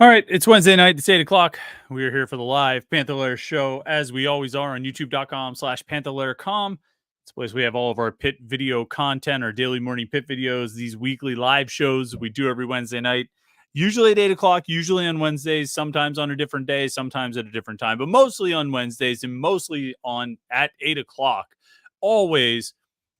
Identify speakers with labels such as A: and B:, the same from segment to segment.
A: All right, it's Wednesday night. It's 8 o'clock. We are here for the live Panther-Lair Show, as we always are on youtube.com/Panther-Lair.com. It's a place we have all of our Pitt video content, our daily morning Pitt videos, these weekly live shows we do every Wednesday night, usually at 8 o'clock, usually on Wednesdays, sometimes on a different day, sometimes at a different time, but mostly on Wednesdays and mostly on at 8 o'clock, always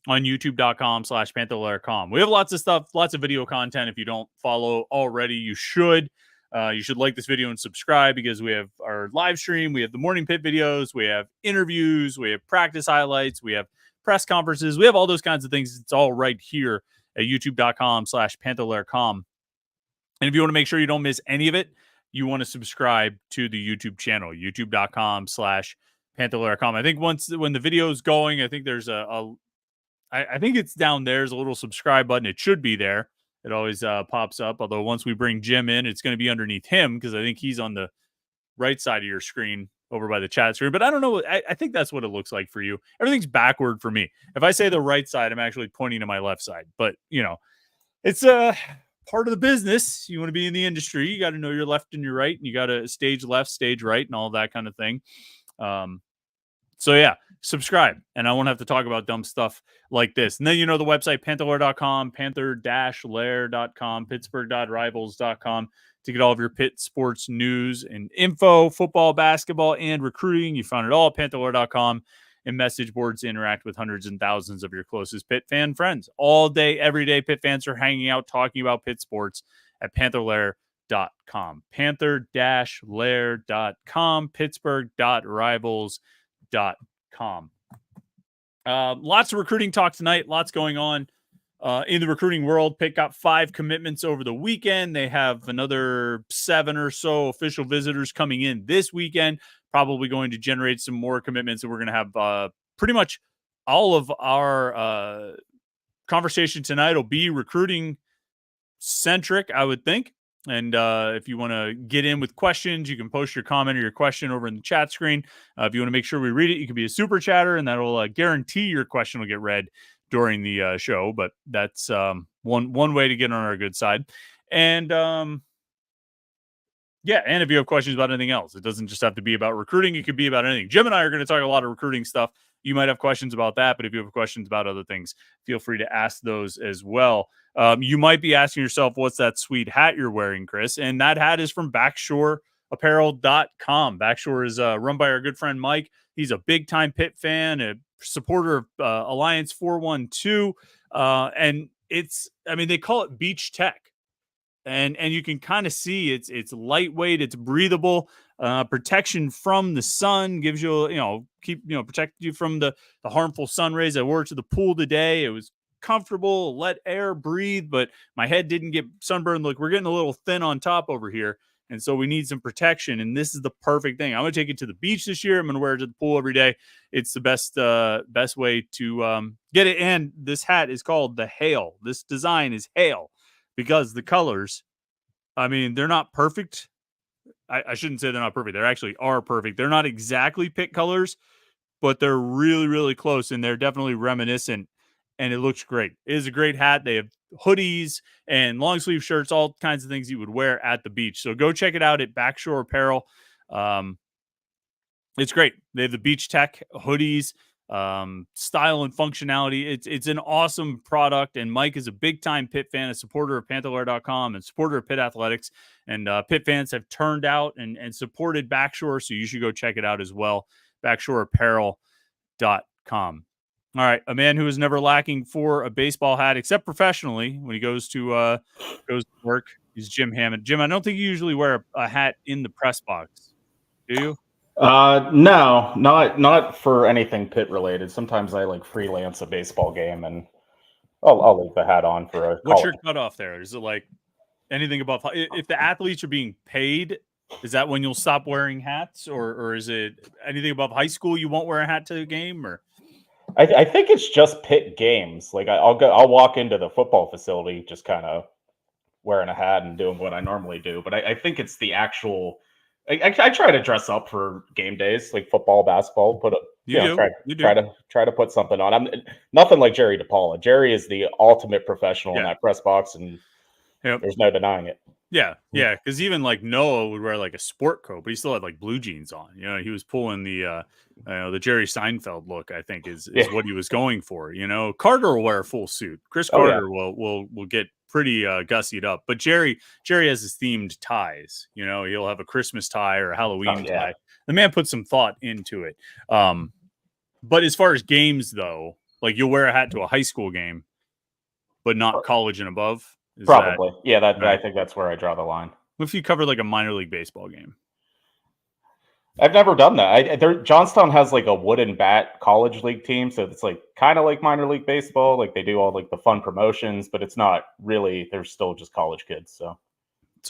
A: on youtube.com/Panther-Lair.com. We have lots of stuff, lots of video content. If you don't follow already, you should. You should like this video and subscribe because we have our live stream, we have the morning Pit videos, we have interviews, we have practice highlights, we have press conferences, we have all those kinds of things. It's all right here at youtube.com/Panther-Lair.com. And if you want to make sure you don't miss any of it, you want to subscribe to the YouTube channel, youtube.com/Panther-Lair.com. I think when the video is going, I think there's I think it's down there. There's a little subscribe button. It should be there. It always pops up. Although once we bring Jim in, it's going to be underneath him because I think he's on the right side of your screen over by the chat screen. But I don't know. I think that's what it looks like for you. Everything's backward for me. If I say the right side, I'm actually pointing to my left side. But, you know, it's part of the business. You want to be in the industry. You got to know your left and your right. And you got to stage left, stage right, and all that kind of thing. So, yeah, subscribe. And I won't have to talk about dumb stuff like this. And then, you know, the website, Panther-Lair.com, Panther-Lair.com, Pittsburgh.rivals.com to get all of your Pitt sports news and info, football, basketball, and recruiting. You find it all at Panther-Lair.com and message boards to interact with hundreds and thousands of your closest Pitt fan friends. All day, every day, Pitt fans are hanging out, talking about Pitt sports at Panther-Lair.com. Panther-Lair.com, Pittsburgh.rivals.com. Lots of recruiting talk tonight. Lots going on in the recruiting world. Pitt got 5 commitments over the weekend. They have another 7 or so official visitors coming in this weekend. Probably going to generate some more commitments, and we're going to have pretty much all of our conversation tonight will be recruiting centric, I would think. And if you want to get in with questions, you can post your comment or your question over in the chat screen. If you want to make sure we read it, you can be a super chatter, and that'll guarantee your question will get read during the show. But that's one way to get on our good side. And yeah, and if you have questions about anything else, it doesn't just have to be about recruiting. It could be about anything. Jim and I are going to talk a lot of recruiting stuff. You might have questions about that, but if you have questions about other things, feel free to ask those as well. You might be asking yourself, what's that sweet hat you're wearing, Chris? And that hat is from BackshoreApparel.com. Backshore is run by our good friend Mike. He's a big-time Pitt fan, a supporter of Alliance 412. And they call it Beach Tech. And you can kind of see it's lightweight, it's breathable, protection from the sun, gives you, protect you from the harmful sun rays. I wore it to the pool today. It was comfortable, let air breathe, but my head didn't get sunburned. Look, we're getting a little thin on top over here. And so we need some protection. And this is the perfect thing. I'm going to take it to the beach this year. I'm going to wear it to the pool every day. It's the best way to get it. And this hat is called the Hail. This design is Hail. Because the colors, they're not perfect. I shouldn't say they're not perfect. They actually are perfect. They're not exactly Pitt colors, but they're really, really close, and they're definitely reminiscent, and it looks great. It is a great hat. They have hoodies and long sleeve shirts, all kinds of things you would wear at the beach. So go check it out at Backshore Apparel. It's great. They have the Beach Tech hoodies. Style and functionality. It's an awesome product, and Mike is a big-time Pitt fan, a supporter of Panther-Lair.com and supporter of Pitt Athletics, and Pitt fans have turned out and supported Backshore, so you should go check it out as well, BackshoreApparel.com. All right, a man who is never lacking for a baseball hat, except professionally when he goes to work, is Jim Hammett. Jim, I don't think you usually wear a hat in the press box, do you?
B: No, not for anything Pitt related. Sometimes I freelance a baseball game, and I'll leave the hat on for a.
A: What's your cutoff there? Is it like anything above? If the athletes are being paid, is that when you'll stop wearing hats, or is it anything above high school you won't wear a hat to the game? Or
B: I think it's just Pitt games. I'll walk into the football facility just kind of wearing a hat and doing what I normally do, but I think it's the actual. I try to dress up for game days, like football, basketball. Try to put something on. I'm nothing like Jerry DePaula. Jerry is the ultimate professional in that press box, and there's no denying it.
A: Yeah, yeah, because even like Noah would wear like a sport coat, but he still had like blue jeans on. You know, he was pulling the Jerry Seinfeld look. I think is
B: Yeah.
A: what he was going for. You know, Carter will wear a full suit. Chris
B: Oh yeah.
A: Carter will get pretty gussied up. But Jerry has his themed ties. You know, he'll have a Christmas tie or a
B: Oh
A: Halloween
B: yeah.
A: tie. The man put some thought into it. But as far as games though, like you'll wear a hat to a high school game, but not college and above. Is that
B: Probably. Yeah, that I
A: right?
B: think that's where I draw the line.
A: What if you cover like a minor league baseball game?
B: I've never done that. Johnstown has like a wooden bat college league team, so it's like kind of like minor league baseball. Like they do all like the fun promotions, but it's not really. They're still just college kids.
A: So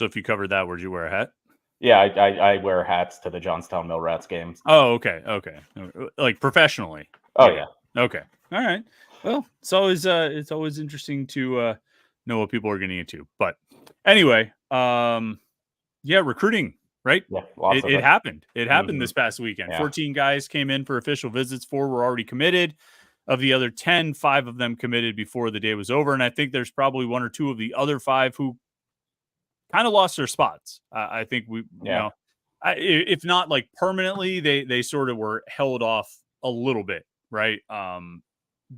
A: if you covered that, would you wear a hat?
B: Yeah, I wear hats to the Johnstown Mill Rats games.
A: Oh, okay, like professionally.
B: Oh yeah.
A: Okay, all right. Well, it's always interesting to know what people are getting into. But anyway, yeah, recruiting. Right.
B: Yeah, lots of
A: It
B: it.
A: happened. It happened
B: Mhm.
A: this past weekend.
B: Yeah.
A: 14 guys came in for official visits. 4 were already committed. Of the other 10, 5 of them committed before the day was over. And I think there's probably 1 or 2 of the other 5 who kind of lost their spots. I think you know, if not like permanently, they sort of were held off a little bit, right?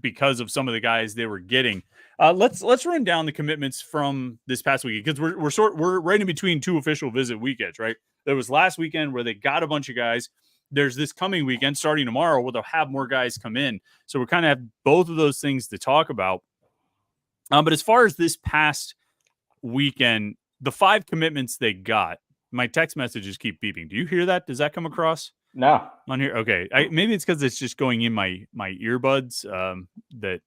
A: Because of some of the guys they were getting. Let's run down the commitments from this past weekend because we're right in between 2 official visit weekends, right? There was last weekend where they got a bunch of guys. There's this coming weekend starting tomorrow where they'll have more guys come in. So we're kind of have both of those things to talk about. But as far as this past weekend, the 5 commitments they got, my text messages keep beeping. Do you hear that? Does that come across?
B: No.
A: On here? Okay. Maybe it's because it's just going in my earbuds that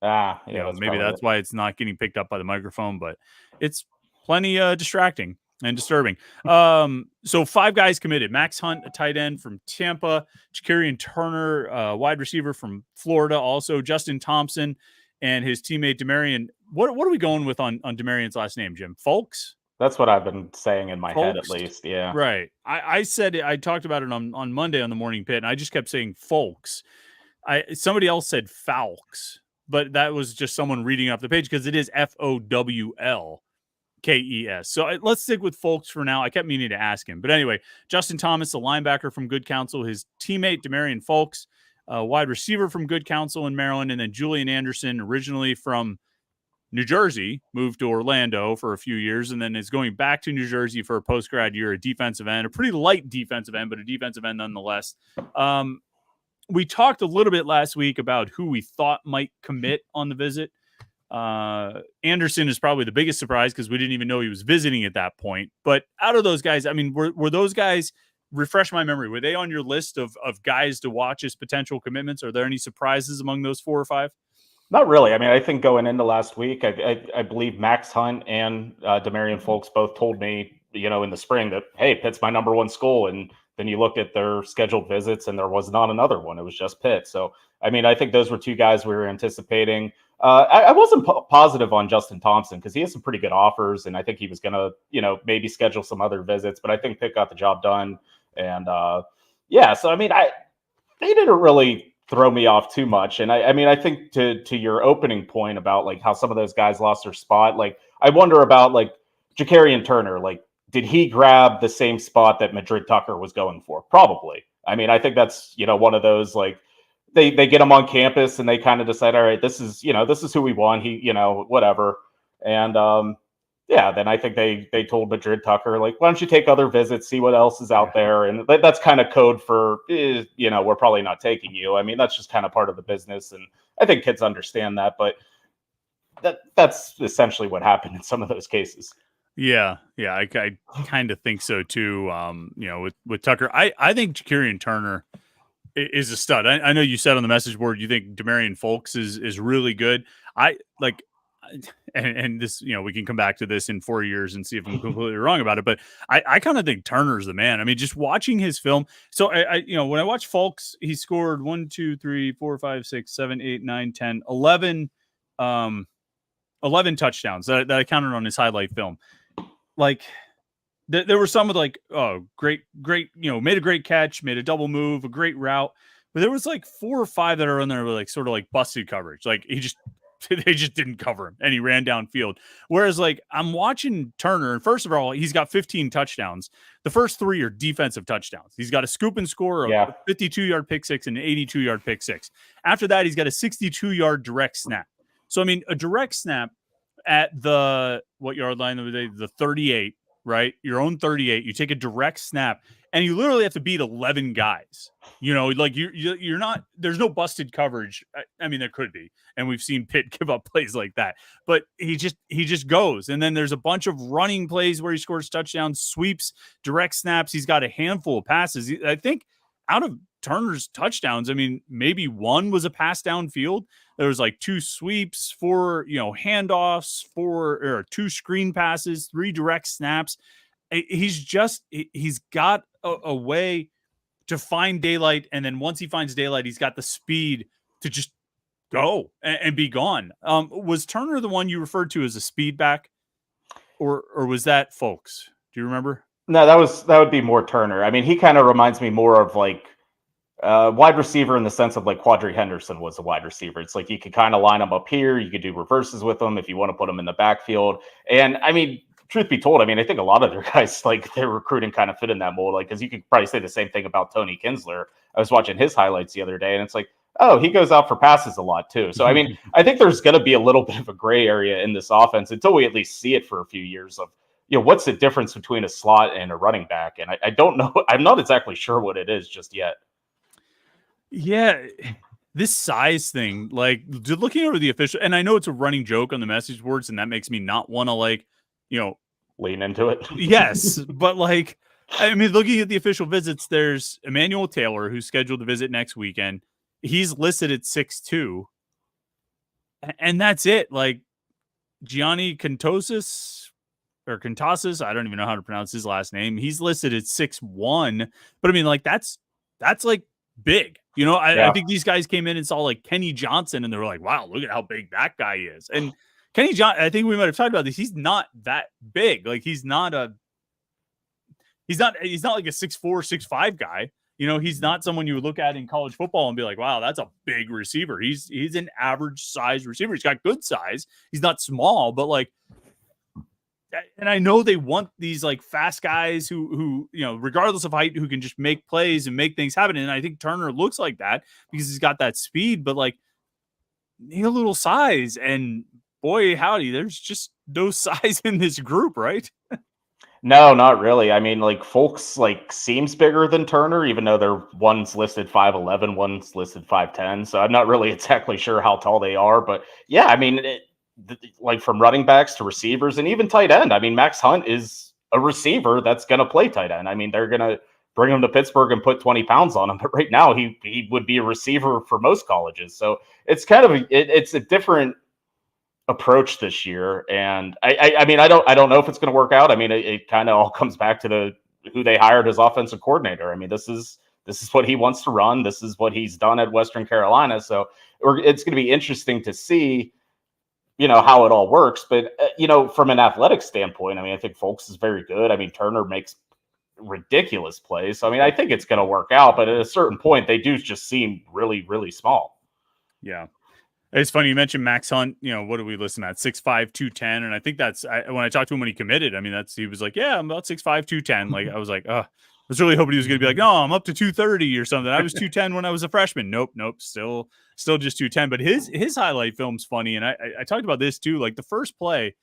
B: Yeah,
A: you know, maybe that's why it's not getting picked up by the microphone, but it's plenty distracting and disturbing. So 5 guys committed. Max Hunt, a tight end from Tampa, Jakarian Turner, wide receiver from Florida, also Justin Thompson and his teammate Demarion. What are we going with on Demarion's last name, Jim? Folks?
B: That's what I've been saying in my head, at
A: Folks?
B: least. Yeah.
A: Right. I said it, I talked about it on Monday on the Morning Pit, and I just kept saying folks. Somebody else said Fowlks, but that was just someone reading off the page because it is Fowlkes. So let's stick with folks for now. I kept meaning to ask him. But anyway, Justin Thomas, a linebacker from Good Counsel, his teammate Demarion Folks, a wide receiver from Good Counsel in Maryland, and then Julian Anderson, originally from New Jersey, moved to Orlando for a few years, and then is going back to New Jersey for a post-grad year, a defensive end, a pretty light defensive end, but a defensive end nonetheless. We talked a little bit last week about who we thought might commit on the visit. Anderson is probably the biggest surprise because we didn't even know he was visiting at that point. But out of those guys, I mean, were those guys, refresh my memory, were they on your list of guys to watch as potential commitments? Are there any surprises among those 4 or 5?
B: Not really. I mean, I think going into last week, I believe Max Hunt and Demarion Folks both told me, you know, in the spring that, hey, Pitt's my number 1 school. And then you looked at their scheduled visits and there was not another one. It was just Pitt. So, I mean, I think those were 2 guys we were anticipating. I wasn't positive on Justin Thompson because he has some pretty good offers. And I think he was going to, you know, maybe schedule some other visits. But I think Pitt got the job done. And yeah, so, I mean, they didn't really throw me off too much. And I mean, I think to your opening point about like how some of those guys lost their spot, like I wonder about like Jakarian Turner, like did he grab the same spot that Madrid Tucker was going for? Probably. I mean, I think that's, you know, one of those like they get him on campus and they kind of decide, all right, this is who we want. He, you know, whatever. And yeah, then I think they told Madrid Tucker, like, why don't you take other visits, see what else is out there? And that's kind of code for, you know, we're probably not taking you. I mean, that's just kind of part of the business. And I think kids understand that, but that's essentially what happened in some of those cases.
A: Yeah. I kind of think so too. You know, with Tucker, I think Jakarian Turner is a stud. I know you said on the message board you think Demarion Folks is really good. I like. And this, you know, we can come back to this in 4 years and see if I'm completely wrong about it. But I kind of think Turner's the man. I mean, just watching his film. So I you know, when I watch Folks, he scored 1, 2, 3, 4, 5, 6, 7, 8, 9, 10, 11 touchdowns that I counted on his highlight film. Like there were some with like, oh, great, you know, made a great catch, made a double move, a great route. But there was like 4 or 5 that are in there with like sort of like busted coverage. Like he just they just didn't cover him and he ran downfield. Whereas like I'm watching Turner, and first of all, he's got 15 touchdowns. The first 3 are defensive touchdowns. He's got a scoop and score, a 52-yard pick six, and an 82-yard pick six. After that, he's got a 62-yard direct snap. So I mean, a direct snap at the what yard line of the day? The 38, right? Your own 38. You take a direct snap, and you literally have to beat 11 guys. You know, like you're not. There's no busted coverage. I mean, there could be, and we've seen Pitt give up plays like that. But he just goes, and then there's a bunch of running plays where he scores touchdowns, sweeps, direct snaps. He's got a handful of passes. I think out of Turner's touchdowns, I mean, maybe one was a pass downfield. There was like 2 sweeps, 4 handoffs, 2 screen passes, 3 direct snaps. He's got a way to find daylight, and then once he finds daylight, he's got the speed to just go and be gone. Was Turner the one you referred to as a speed back, or was that Folks? Do you remember?
B: No, that would be more Turner. I mean, he kind of reminds me more of like wide receiver in the sense of like Quadri Henderson was a wide receiver. It's like you could kind of line them up here. You could do reverses with them if you want to put them in the backfield. And I mean, truth be told, I mean, I think a lot of their guys, like their recruiting kind of fit in that mold. Like, because you could probably say the same thing about Tony Kinsler. I was watching his highlights the other day, and it's like, oh, he goes out for passes a lot too. So, I mean, I think there's going to be a little bit of a gray area in this offense until we at least see it for a few years of, what's the difference between a slot and a running back? And I don't know. I'm not exactly sure what it is just yet.
A: Yeah. This size thing, like looking over the official, and I know it's a running joke on the message boards, and that makes me not want to
B: lean into it.
A: Yes. But like, I mean, looking at the official visits, there's Emmanuel Taylor who's scheduled to visit next weekend. He's listed at 6'2", and that's it. Like Gianni Contosis, I don't even know how to pronounce his last name. He's listed at 6'1", but I mean, like that's like big. I think these guys came in and saw like Kenny Johnson, and they were like, "Wow, look at how big that guy is." And Kenny Johnson, I think we might have talked about this. He's not that big. Like he's not like a 6'4", 6'5" guy. He's not someone you would look at in college football and be like, wow, that's a big receiver. He's an average size receiver. He's got good size. He's not small, but like, and I know they want these like fast guys who regardless of height, who can just make plays and make things happen. And I think Turner looks like that because he's got that speed, but like need a little size. And boy, howdy, there's just no size in this group, right?
B: No, not really. I mean, like Folks like seems bigger than Turner, even though one's listed 5'11", one's listed 5'10". So I'm not really exactly sure how tall they are, but yeah, I mean, like from running backs to receivers and even tight end. I mean, Max Hunt is a receiver that's going to play tight end. I mean, they're going to bring him to Pittsburgh and put 20 pounds on him, but right now he would be a receiver for most colleges. So it's kind of it's a different approach this year, and I mean I don't know if it's going to work out. I mean it kind of all comes back to who they hired as offensive coordinator. I mean this is what he wants to run. This is what he's done at Western Carolina. So it's going to be interesting to see how it all works. But from an athletic standpoint, I mean I think Folks is very good. I mean Turner makes ridiculous plays. So I mean I think it's going to work out, but at a certain point they do just seem really, really small.
A: Yeah. It's funny you mentioned Max Hunt. What do we listen at? 6'5", 210, and I think when I talked to him when he committed. I mean, he was like, "Yeah, I'm about 6'5", 210." Like I was like, I was really hoping he was going to be like, "No, I'm up to 230 or something." I was 210 when I was a freshman. Nope, still just 210. But his highlight film's funny, and I talked about this too. Like the first play,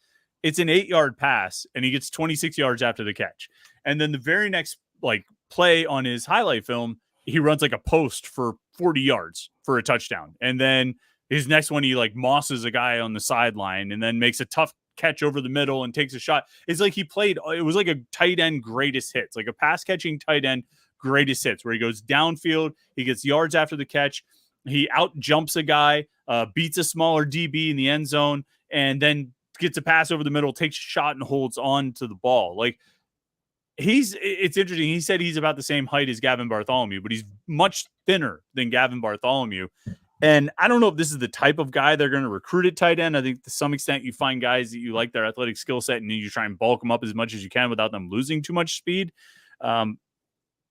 A: it's an 8-yard pass, and he gets 26 yards after the catch, and then the very next like play on his highlight film, he runs like a post for 40 yards for a touchdown, and then his next one, he like mosses a guy on the sideline and then makes a tough catch over the middle and takes a shot. It's like it was like a tight end greatest hits, like a pass catching tight end greatest hits, where he goes downfield, he gets yards after the catch, he out jumps a guy, beats a smaller DB in the end zone, and then gets a pass over the middle, takes a shot and holds on to the ball. Like it's interesting. He said he's about the same height as Gavin Bartholomew, but he's much thinner than Gavin Bartholomew. And I don't know if this is the type of guy they're going to recruit at tight end. I think to some extent you find guys that you like their athletic skill set and you try and bulk them up as much as you can without them losing too much speed. But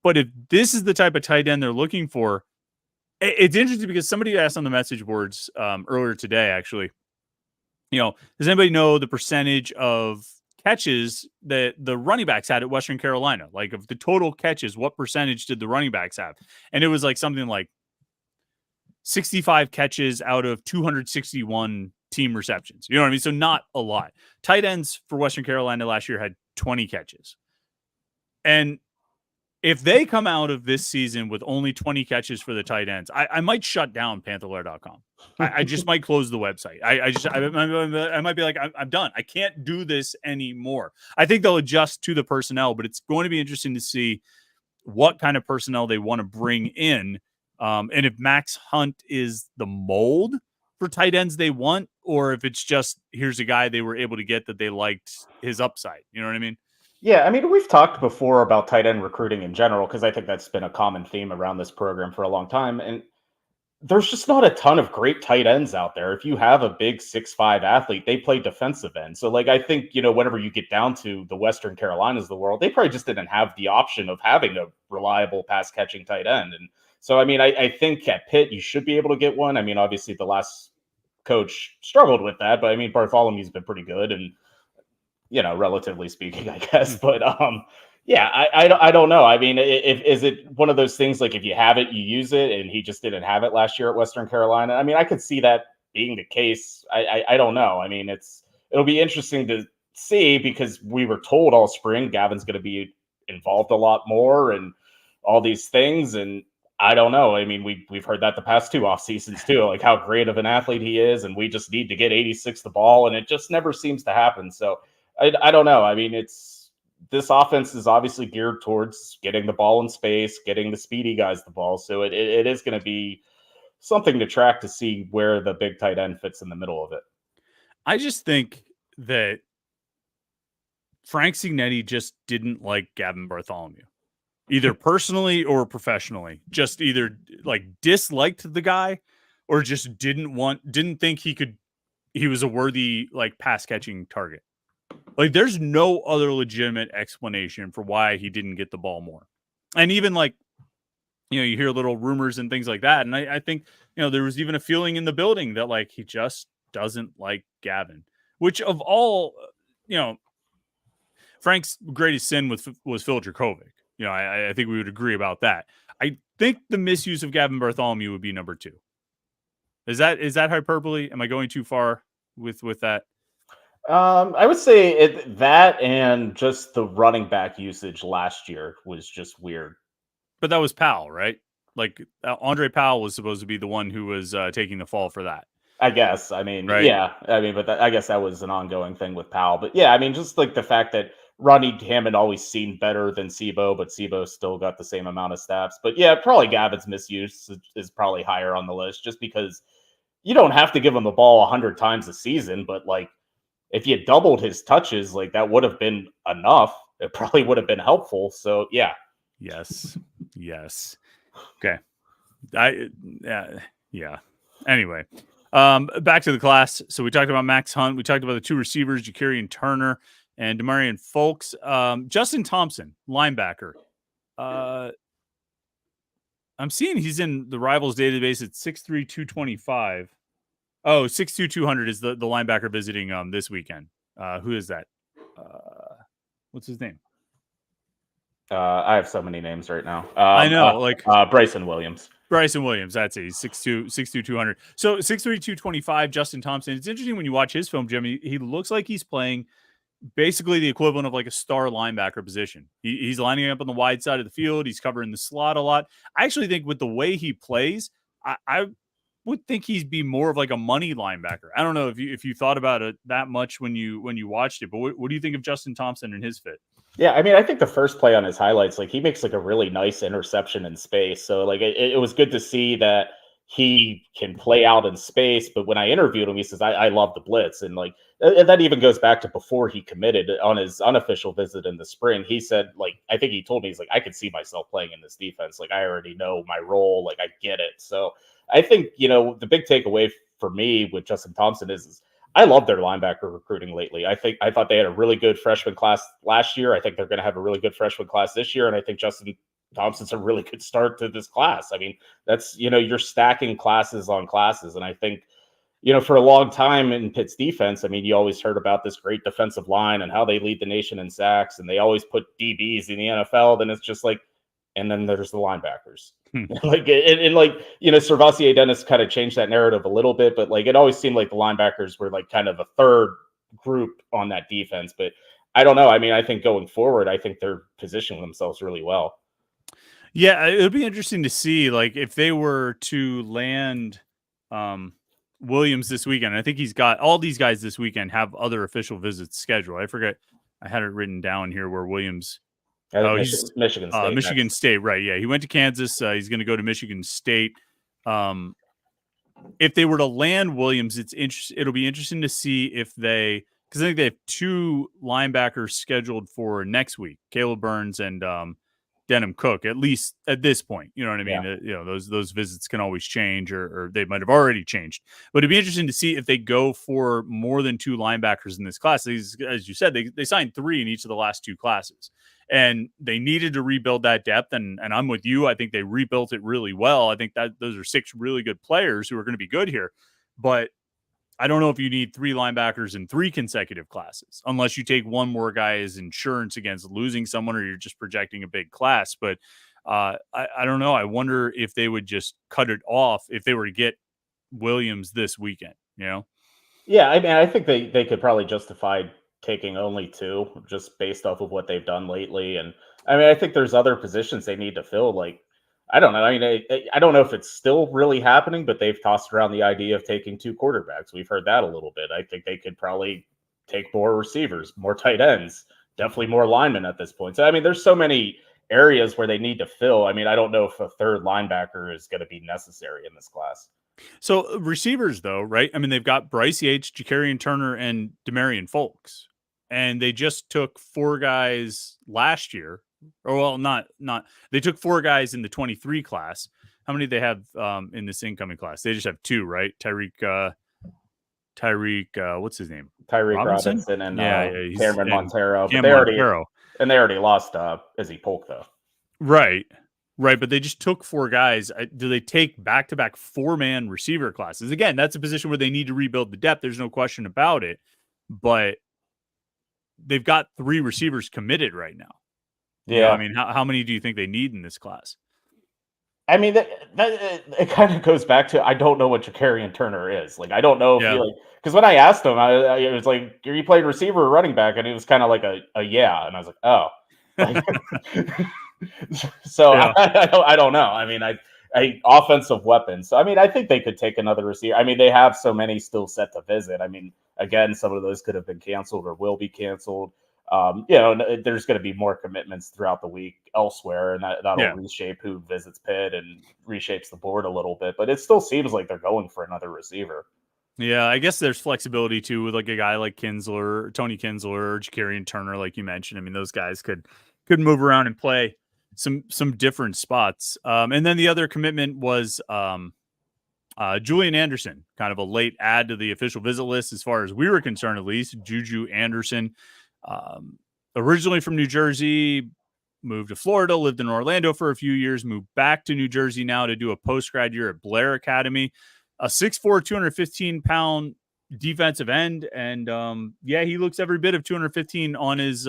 A: if this is the type of tight end they're looking for, it's interesting because somebody asked on the message boards earlier today, actually, Does anybody know the percentage of catches that the running backs had at Western Carolina? Like, of the total catches, what percentage did the running backs have? And it was like something like 65 catches out of 261 team receptions. You know what I mean? So not a lot. Tight ends for Western Carolina last year had 20 catches. And if they come out of this season with only 20 catches for the tight ends, I might shut down Panther-Lair.com. I just might close the website. I might be like, I'm done. I can't do this anymore. I think they'll adjust to the personnel, but it's going to be interesting to see what kind of personnel they want to bring in. And if Max Hunt is the mold for tight ends they want, or if it's just, here's a guy they were able to get that they liked his upside. You know what I mean?
B: Yeah, I mean, we've talked before about tight end recruiting in general, because I think that's been a common theme around this program for a long time. And there's just not a ton of great tight ends out there. If you have a big 6'5" athlete, they play defensive end. So, like, I think, whenever you get down to the Western Carolinas of the world, they probably just didn't have the option of having a reliable pass catching tight end. And so, I mean, I think at Pitt, you should be able to get one. I mean, obviously, the last coach struggled with that, but I mean, Bartholomew's been pretty good. And relatively speaking, I guess. But yeah, I don't know. I mean, is it one of those things like if you have it, you use it, and he just didn't have it last year at Western Carolina? I mean, I could see that being the case. I don't know. I mean, it'll be interesting to see, because we were told all spring Gavin's going to be involved a lot more and all these things, and I don't know. I mean, we've heard that the past 2 off seasons too, like how great of an athlete he is, and we just need to get 86 the ball, and it just never seems to happen. So I don't know. I mean, this offense is obviously geared towards getting the ball in space, getting the speedy guys the ball. So it is going to be something to track to see where the big tight end fits in the middle of it.
A: I just think that Frank Signetti just didn't like Gavin Bartholomew, either personally or professionally. Just either like disliked the guy, or just didn't think he was a worthy like pass catching target. Like, there's no other legitimate explanation for why he didn't get the ball more. And even like, you hear little rumors and things like that. And I think, there was even a feeling in the building that like he just doesn't like Gavin, which of all, Frank's greatest sin was Phil Dracovic. I think we would agree about that. I think the misuse of Gavin Bartholomew would be number 2. Is that hyperbole? Am I going too far with that?
B: I would say that, and just the running back usage last year was just weird.
A: But that was Powell, right? Like Andre Powell was supposed to be the one who was taking the fall for that.
B: I guess. I mean,
A: right?
B: Yeah. I mean, but I guess that was an ongoing thing with Powell. But yeah, I mean, just like the fact that Ronnie Hammett always seemed better than Sebo, but Sebo still got the same amount of snaps. But yeah, probably Gavin's misuse is probably higher on the list, just because you don't have to give him the ball 100 times a season, but like, if you doubled his touches, like that would have been enough. It probably would have been helpful. So yeah.
A: Yes. Okay. Yeah. Anyway, back to the class. So we talked about Max Hunt. We talked about the 2 receivers, Ja'Carrion Turner and Demarion Folks. Justin Thompson, linebacker. I'm seeing he's in the Rivals database at 6'3", 225. Oh, 6'2", 200 is the linebacker visiting this weekend. Who is that? What's his name?
B: I have so many names right now.
A: I know,
B: Bryson Williams.
A: Bryson Williams, that's it. He's 6'2", 200. So 6'3", 225, Justin Thompson. It's interesting when you watch his film, Jimmy. He looks like he's playing basically the equivalent of like a star linebacker position. He's lining up on the wide side of the field. He's covering the slot a lot. I actually think with the way he plays, I would think he'd be more of like a money linebacker. I don't know if you thought about it that much when you watched it, but what do you think of Justin Thompson and his fit?
B: Yeah, I mean, I think the first play on his highlights, like he makes like a really nice interception in space. So like it was good to see that he can play out in space. But when I interviewed him, he says, I love the blitz. And like, and that even goes back to before he committed on his unofficial visit in the spring. He said, like, I think he told me, he's like, I could see myself playing in this defense. Like, I already know my role. Like, I get it. So I think, the big takeaway for me with Justin Thompson is I love their linebacker recruiting lately. I thought they had a really good freshman class last year. I think they're going to have a really good freshman class this year. And I think Justin Thompson's a really good start to this class. I mean, that's, you're stacking classes on classes. And I think for a long time in Pitt's defense, I mean, you always heard about this great defensive line and how they lead the nation in sacks, and they always put DBs in the NFL. Then it's just like, and then there's the linebackers. Like, and like, Servassier Dennis kind of changed that narrative a little bit, but like, it always seemed like the linebackers were like kind of a third group on that defense. But I don't know. I mean, I think going forward, I think they're positioning themselves really well.
A: Yeah, it would be interesting to see, like, if they were to land Williams this weekend. I think he's got all these guys this weekend have other official visits scheduled. I forget. I had it written down here where Williams. Oh, he's
B: Michigan State.
A: Michigan State, right? Yeah, he went to Kansas. He's going to go to Michigan State. If they were to land Williams, it'll be interesting to see if because I think they have 2 linebackers scheduled for next week, Caleb Burns and Denham Cook, at least at this point. You know what I mean?
B: Yeah.
A: Those visits can always change, or they might have already changed. But it'd be interesting to see if they go for more than 2 linebackers in this class. As you said, they signed 3 in each of the last 2 classes, and they needed to rebuild that depth. And I'm with you. I think they rebuilt it really well. I think that those are 6 really good players who are going to be good here. But I don't know if you need 3 linebackers in 3 consecutive classes, unless you take one more guy as insurance against losing someone, or you're just projecting a big class. But I don't know. I wonder if they would just cut it off if they were to get Williams this weekend,
B: Yeah, I mean, I think they could probably justify taking only 2 just based off of what they've done lately. And I mean, I think there's other positions they need to fill. Like, I don't know. I mean, I don't know if it's still really happening, but they've tossed around the idea of taking 2 quarterbacks. We've heard that a little bit. I think they could probably take more receivers, more tight ends, definitely more linemen at this point. So, I mean, there's so many areas where they need to fill. I mean, I don't know if a 3rd linebacker is going to be necessary in this class.
A: So receivers, though, right? I mean, they've got Bryce Yates, Ja'Carrion Turner, and Demarion Folks, and they just took 4 guys last year. Or well, not. They took 4 guys in the 23 class. How many do they have in this incoming class? They just have 2, right? Tyreek, what's his name?
B: Tyreek Robinson and Cameron Montero. But they already lost Izzy Polk, though.
A: Right. But they just took 4 guys. Do they take back-to-back 4-man receiver classes? Again, that's a position where they need to rebuild the depth. There's no question about it. But they've got 3 receivers committed right now.
B: Yeah.
A: I mean, how many do you think they need in this class?
B: I mean, it kind of goes back to, I don't know what Ja'Carrion Turner is. Like, I don't know if because when I asked him, it was like, are you playing receiver or running back? And it was kind of like a yeah. And I was like, oh. So yeah. I don't know. I mean, I offensive weapons. So, I mean, I think they could take another receiver. I mean, they have so many still set to visit. I mean, again, some of those could have been canceled or will be canceled. There's going to be more commitments throughout the week elsewhere, and that'll reshape who visits Pitt and reshapes the board a little bit. But it still seems like they're going for another receiver.
A: Yeah, I guess there's flexibility too with like a guy like Tony Kinsler, or Ja'Carrion Turner, like you mentioned. I mean, those guys could move around and play some different spots. And then the other commitment was Julian Anderson, kind of a late add to the official visit list as far as we were concerned, at least. Juju Anderson. Originally from New Jersey, moved to Florida, lived in Orlando for a few years, moved back to New Jersey now to do a post-grad year at Blair Academy. A 6'4", 215-pound defensive end, and he looks every bit of 215 on his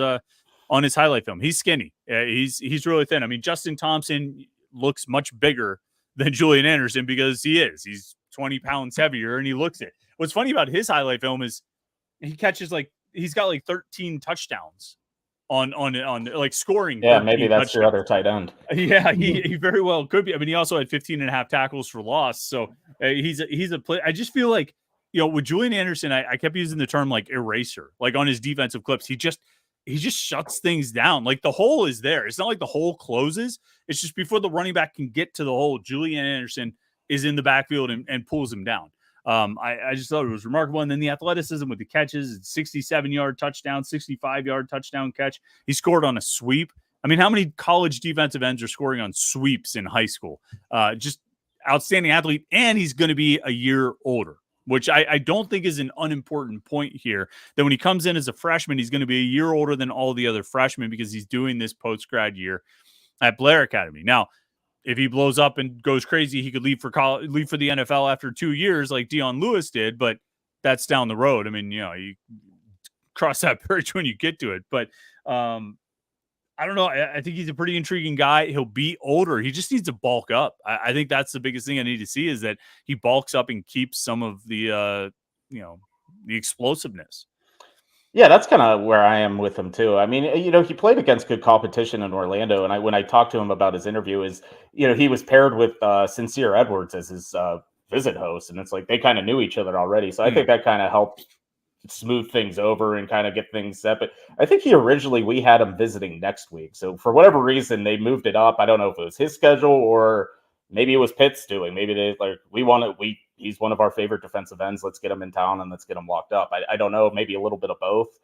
A: highlight film. He's skinny. He's really thin. I mean, Justin Thompson looks much bigger than Julian Anderson because he's 20 pounds heavier, and he looks it. What's funny about his highlight film is he catches he's got 13 touchdowns on like scoring.
B: Yeah, maybe that's touchdowns. Your other tight end.
A: Yeah, he very well could be. I mean, he also had 15 and a half tackles for loss. So he's a play. I just feel like, with Julian Anderson, I kept using the term like eraser, like on his defensive clips. He just shuts things down. Like the hole is there. It's not like the hole closes. It's just before the running back can get to the hole, Julian Anderson is in the backfield and pulls him down. I just thought it was remarkable. And then the athleticism with the catches, 67-yard touchdown, 65-yard touchdown catch. He scored on a sweep. I mean, how many college defensive ends are scoring on sweeps in high school? Just outstanding athlete. And he's going to be a year older, which I don't think is an unimportant point here, that when he comes in as a freshman, he's going to be a year older than all the other freshmen because he's doing this post-grad year at Blair Academy. Now, if he blows up and goes crazy, he could leave for college, leave for the NFL after 2 years, like Dion Lewis did. But that's down the road. I mean, you cross that bridge when you get to it. But I don't know. I think he's a pretty intriguing guy. He'll be older. He just needs to bulk up. I think that's the biggest thing I need to see is that he bulks up and keeps some of the the explosiveness.
B: Yeah, that's kind of where I am with him too. I mean, he played against good competition in Orlando, and when I talked to him about his interview, he was paired with Sincere Edwards as his visit host, and it's like they kind of knew each other already. So I think that kind of helped smooth things over and kind of get things set. But I think we had him visiting next week. So for whatever reason, they moved it up. I don't know if it was his schedule or maybe it was Pitt's doing. Maybe they he's one of our favorite defensive ends. Let's get him in town and let's get him locked up. I don't know, maybe a little bit of both.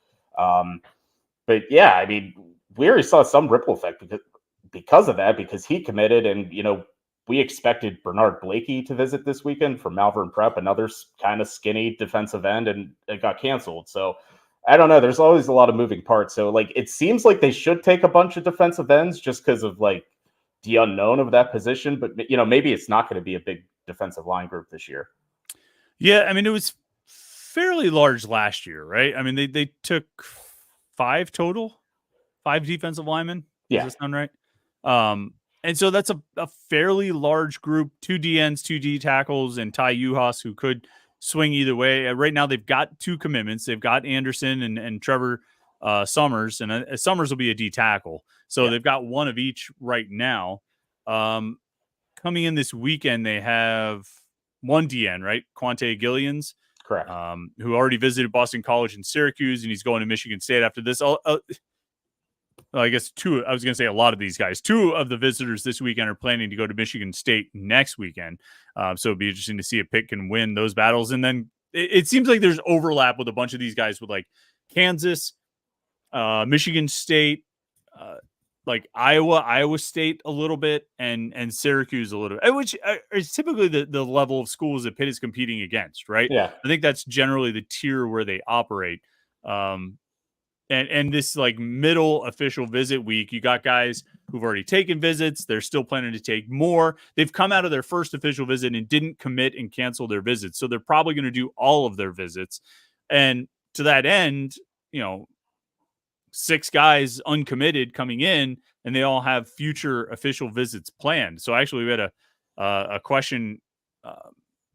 B: But yeah, I mean, we already saw some ripple effect because of that, because he committed, and we expected Bernard Blakey to visit this weekend from Malvern Prep, another kind of skinny defensive end, and it got canceled. So I don't know. There's always a lot of moving parts. So it seems like they should take a bunch of defensive ends just because of the unknown of that position. But maybe it's not going to be a big defensive line group this year.
A: Yeah, I mean, it was fairly large last year, right? I mean, they took 5 defensive linemen.
B: Yeah.
A: Does that sound right? And so that's a fairly large group, 2 DNs, 2 D tackles, and Ty Uhas, who could swing either way. Right now, they've got 2 commitments. They've got Anderson and Trevor Summers, and Summers will be a D tackle. So they've got one of each right now. Coming in this weekend, they have 1 DN, right? Quante Gillians.
B: Correct.
A: Who already visited Boston College and Syracuse, and he's going to Michigan State after this. I guess 2. I was going to say a lot of these guys. 2 of the visitors this weekend are planning to go to Michigan State next weekend. So it'd be interesting to see if Pitt can win those battles. And then it seems like there's overlap with a bunch of these guys with Kansas, Michigan State, Iowa State a little bit, and Syracuse a little bit, which is typically the level of schools that Pitt is competing against, right?
B: Yeah.
A: I think that's generally the tier where they operate. And this middle official visit week, you got guys who've already taken visits. They're still planning to take more. They've come out of their first official visit and didn't commit and cancel their visits. So they're probably going to do all of their visits. And to that end, 6 guys uncommitted coming in, and they all have future official visits planned. So actually we had a question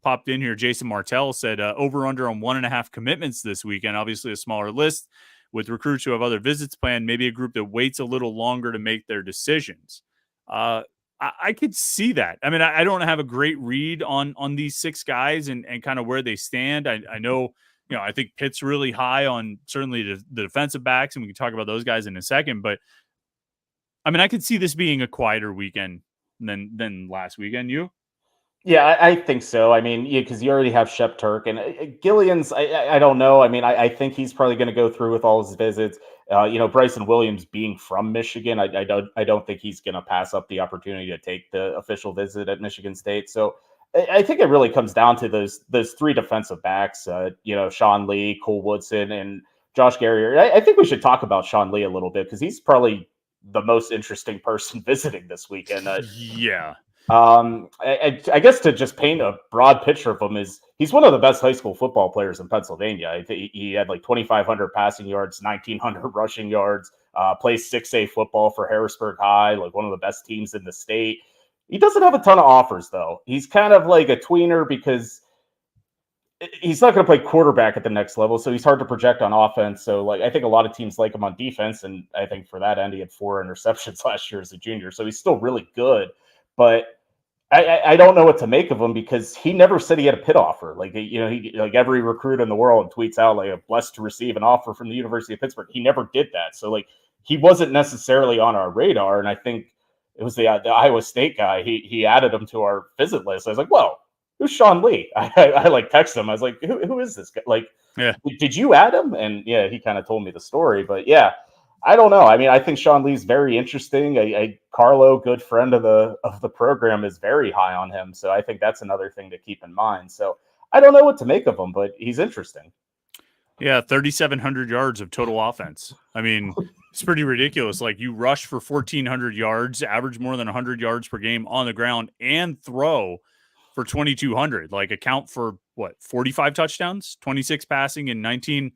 A: popped in here. Jason Martell said over under on 1.5 commitments this weekend, obviously a smaller list. With recruits who have other visits planned, maybe a group that waits a little longer to make their decisions. I could see that. I mean, I don't have a great read on these 6 guys and kind of where they stand. I know, I think Pitt's really high on certainly the defensive backs, and we can talk about those guys in a second. But I mean, I could see this being a quieter weekend than last weekend. You?
B: Yeah, I think so. I mean, because you already have Shep Turk and Gillians. I don't know. I mean, I think he's probably going to go through with all his visits. Bryson Williams being from Michigan, I don't think he's going to pass up the opportunity to take the official visit at Michigan State. So I think it really comes down to those 3 defensive backs. Sean Lee, Cole Woodson, and Josh Garrier. I think we should talk about Sean Lee a little bit because he's probably the most interesting person visiting this weekend.
A: Yeah.
B: I guess to just paint a broad picture of him he's one of the best high school football players in Pennsylvania. I think he had 2,500 passing yards, 1,900 rushing yards, plays 6A football for Harrisburg High, one of the best teams in the state. He doesn't have a ton of offers though. He's kind of like a tweener because he's not going to play quarterback at the next level. So he's hard to project on offense. So I think a lot of teams like him on defense. And I think for that end, he had 4 interceptions last year as a junior. So he's still really good, but I don't know what to make of him because he never said he had a Pitt offer. He every recruit in the world tweets out blessed to receive an offer from the University of Pittsburgh. He never did that. So he wasn't necessarily on our radar. And I think it was the Iowa State guy. He added him to our visit list. I was like, whoa, who's Sean Lee? I texted him. I was like, who is this guy? Did you add him? And yeah, he kind of told me the story, but yeah. I don't know. I mean, I think Sean Lee's very interesting. Carlo, good friend of the program, is very high on him. So I think that's another thing to keep in mind. So I don't know what to make of him, but he's interesting.
A: Yeah, 3,700 yards of total offense. I mean, It's pretty ridiculous. Like, you rush for 1,400 yards, average more than 100 yards per game on the ground, and throw for 2,200. Like, account for 45 touchdowns, 26 passing, and 19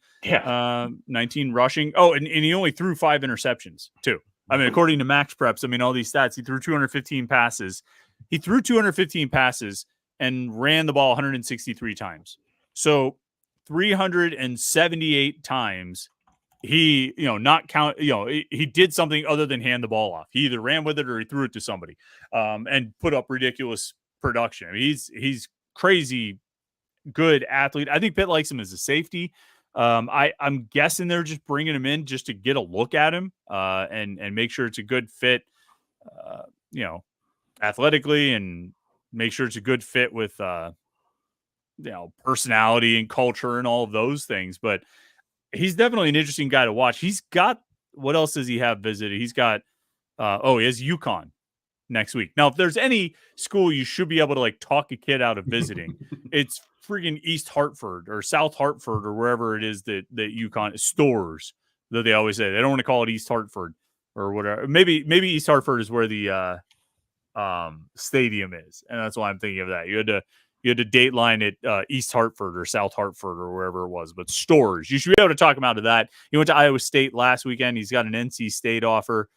A: rushing. Oh, and he only threw 5 interceptions too. I mean, according to Max Preps, I mean, all these stats, he threw 215 passes. He threw 215 passes and ran the ball 163 times. So 378 times he, not count, he did something other than hand the ball off. He either ran with it or he threw it to somebody, and put up ridiculous production. I mean, he's crazy good athlete. I think Pitt likes him as a safety. I'm guessing they're just bringing him in just to get a look at him, and make sure it's a good fit, athletically, and make sure it's a good fit with, personality and culture and all of those things. But he's definitely an interesting guy to watch. He's got, what else does he have visited? He's got, he has UConn next week. Now, if there's any school you should be able to like talk a kid out of visiting, it's freaking East Hartford or South Hartford or wherever it is that UConn stores, that they always say. They don't want to call it East Hartford or whatever. Maybe East Hartford is where the stadium is, and that's why I'm thinking of that. You had to dateline it East Hartford or South Hartford or wherever it was, but stores. You should be able to talk him out of that. He went to Iowa State last weekend. He's got an NC State offer.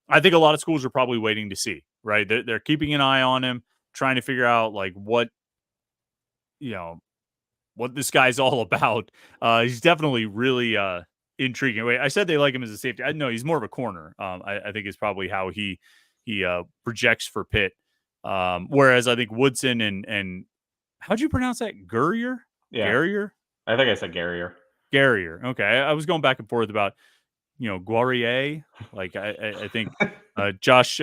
A: I think a lot of schools are probably waiting to see, right? They're keeping an eye on him, trying to figure out like what this guy's all about. He's definitely really intriguing. Wait, I said they like him as a safety. I know he's more of a corner. I think is probably how he projects for Pitt. Whereas I think Woodson and how'd you pronounce that? Gurrier?
B: Yeah.
A: Garrier?
B: I think I said Garrier.
A: Garrier. Okay. I was going back and forth about, Guerrier. Like I think Josh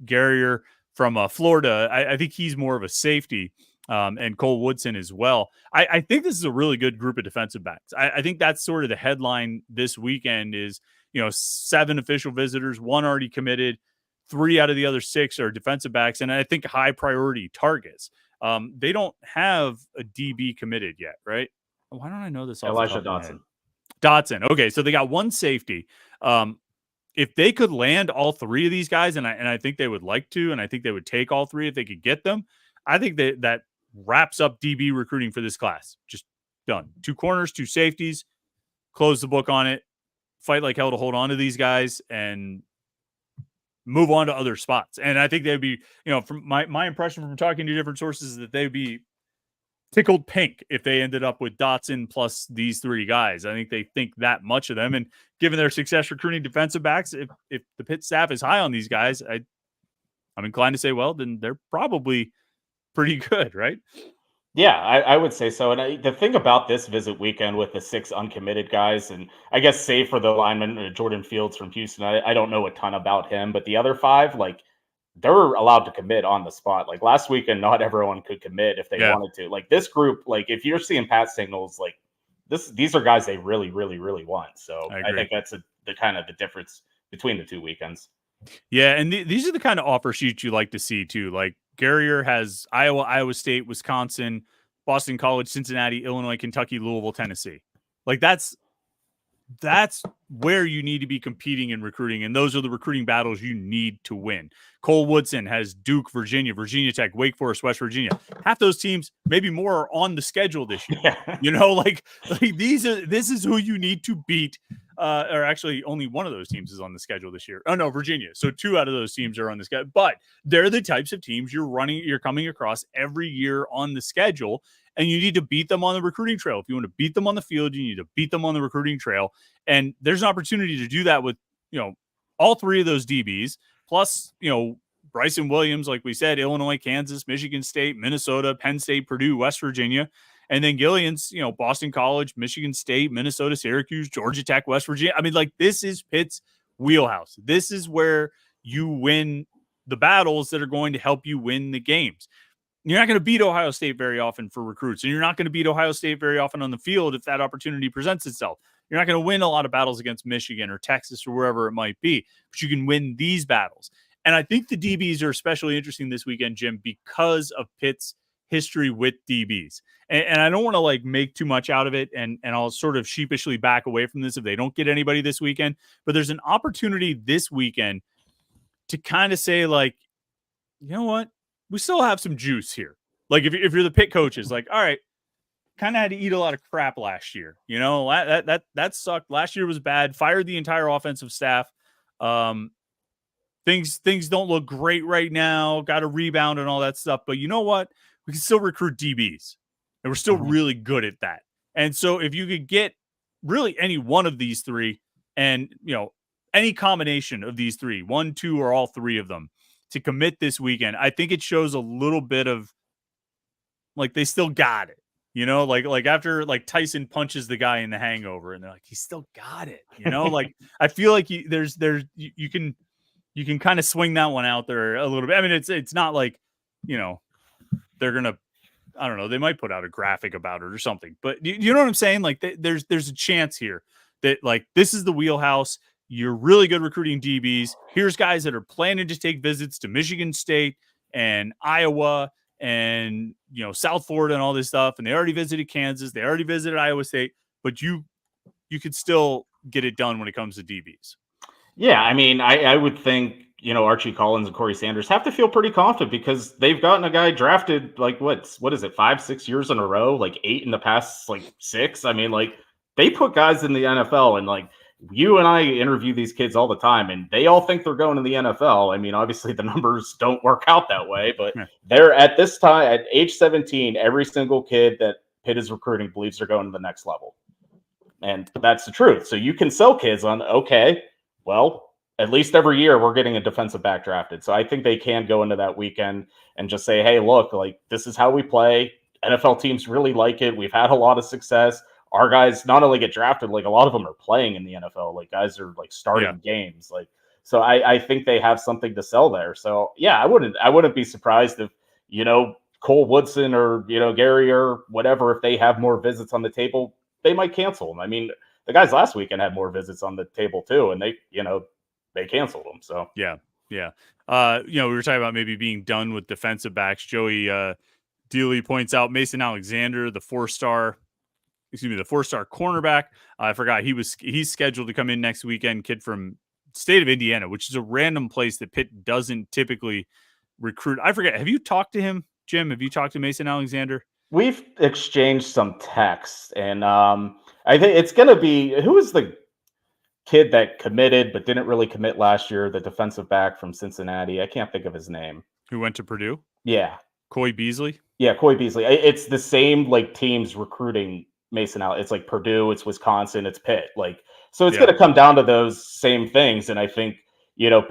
A: Garrier from Florida. I think he's more of a safety, and Cole Woodson as well. I think this is a really good group of defensive backs. I think that's sort of the headline this weekend is, 7 official visitors, 1 already committed, 3 out of the other 6 are defensive backs, and I think high priority targets. They don't have a DB committed yet, right? Why don't I know this off
B: Elijah
A: the top of my head?
B: Dotson.
A: Dotson. Okay, so they got 1 safety. If they could land all 3 of these guys, and I think they would like to, and I think they would take all 3 if they could get them, I think that wraps up DB recruiting for this class. Just done. 2 corners, 2 safeties, close the book on it, fight like hell to hold on to these guys, and move on to other spots. And I think they'd be, from my impression from talking to different sources, is that they'd be tickled pink if they ended up with Dotson plus these 3 guys. I think they think that much of them. And given their success recruiting defensive backs, if the Pitt staff is high on these guys, I'm inclined to say, well, then they're probably pretty good, right?
B: Yeah, I would say so. And the thing about this visit weekend with the 6 uncommitted guys, and I guess save for the lineman Jordan Fields from Houston, I don't know a ton about him, but the other 5, like, they're allowed to commit on the spot. Like last weekend, not everyone could commit if they wanted to. Like this group, like if you're seeing pat signals, like these are guys they really, really, really want. So I think that's the kind of the difference between the 2 weekends.
A: Yeah, and these are the kind of offer sheets you like to see too. Like Garrier has Iowa, Iowa State, Wisconsin, Boston College, Cincinnati, Illinois, Kentucky, Louisville, Tennessee. Like that's where you need to be competing and recruiting, and those are the recruiting battles you need to win. Cole Woodson has Duke, Virginia, Virginia Tech, Wake Forest, West Virginia. Half those teams, maybe more, are on the schedule this year. Yeah. Like this is who you need to beat. Or actually, only one of those teams is on the schedule this year. Oh no, Virginia. So 2 out of those teams are on the schedule. But they're the types of teams you're coming across every year on the schedule. And you need to beat them on the recruiting trail. If you want to beat them on the field, you need to beat them on the recruiting trail. And there's an opportunity to do that with, all 3 of those DBs, plus, Bryson Williams, like we said, Illinois, Kansas, Michigan State, Minnesota, Penn State, Purdue, West Virginia. And then Gillian's, Boston College, Michigan State, Minnesota, Syracuse, Georgia Tech, West Virginia. I mean, like, this is Pitt's wheelhouse. This is where you win the battles that are going to help you win the games. You're not going to beat Ohio State very often for recruits, and you're not going to beat Ohio State very often on the field if that opportunity presents itself. You're not going to win a lot of battles against Michigan or Texas or wherever it might be, but you can win these battles. And I think the DBs are especially interesting this weekend, Jim, because of Pitt's history with DBs. And I don't want to like make too much out of it, and I'll sort of sheepishly back away from this if they don't get anybody this weekend. But there's an opportunity this weekend to kind of say, like, you know what? We still have some juice here. Like if you're the Pitt coaches, like, all right, kind of had to eat a lot of crap last year. You know, that sucked. Last year was bad. Fired the entire offensive staff. Things don't look great right now. Got to rebound and all that stuff. But you know what? We can still recruit DBs, and we're still really good at that. And so if you could get really any one of these three, and you know, any combination of these three, 1, 2, or all three of them, to commit this weekend, I think it shows a little bit of like they still got it. You know, like after like Tyson punches the guy in The Hangover, and they're like, he still got it. You know, like I feel like you can kind of swing that one out there a little bit. I mean, it's not like, you know, they're gonna, I don't know, they might put out a graphic about it or something. But you know what I'm saying? Like there's a chance here that like this is the wheelhouse. You're really good recruiting DBs. Here's guys that are planning to take visits to Michigan State and Iowa and, you know, South Florida and all this stuff. And they already visited Kansas. They already visited Iowa State. But you could still get it done when it comes to DBs.
B: Yeah, I mean, I would think, you know, Archie Collins and Corey Sanders have to feel pretty confident because they've gotten a guy drafted like what is it, 5-6 years in a row, like 8 in the past like 6. I mean, like they put guys in the NFL, and like you and I interview these kids all the time, and they all think they're going to the NFL. I mean, obviously the numbers don't work out that way, but they're at this time at age 17, every single kid that Pitt is recruiting believes they're going to the next level. And that's the truth. So you can sell kids on, okay, well, at least every year we're getting a defensive back drafted. So I think they can go into that weekend and just say, hey, look, like this is how we play. NFL teams really like it. We've had a lot of success. Our guys not only get drafted, like a lot of them are playing in the NFL. Like guys are like starting games. Like, so I think they have something to sell there. So yeah, I wouldn't be surprised if, you know, Cole Woodson or, you know, Gary or whatever, if they have more visits on the table, they might cancel them. I mean, the guys last weekend had more visits on the table too, and they, you know, they canceled them. So
A: yeah. You know, we were talking about maybe being done with defensive backs. Joey Dealey points out Mason Alexander, the four-star cornerback. I forgot he's scheduled to come in next weekend. Kid from state of Indiana, which is a random place that Pitt doesn't typically recruit. I forget. Have you talked to him, Jim? Have you talked to Mason Alexander?
B: We've exchanged some texts, and I think it's going to be, who is the kid that committed but didn't really commit last year, the defensive back from Cincinnati? I can't think of his name.
A: Who went to Purdue?
B: Yeah.
A: Coy Beasley?
B: Yeah, Coy Beasley. It's the same like teams recruiting Mason out. It's like Purdue, it's Wisconsin, it's Pitt. Like, so it's going to come down to those same things. And I think, you know,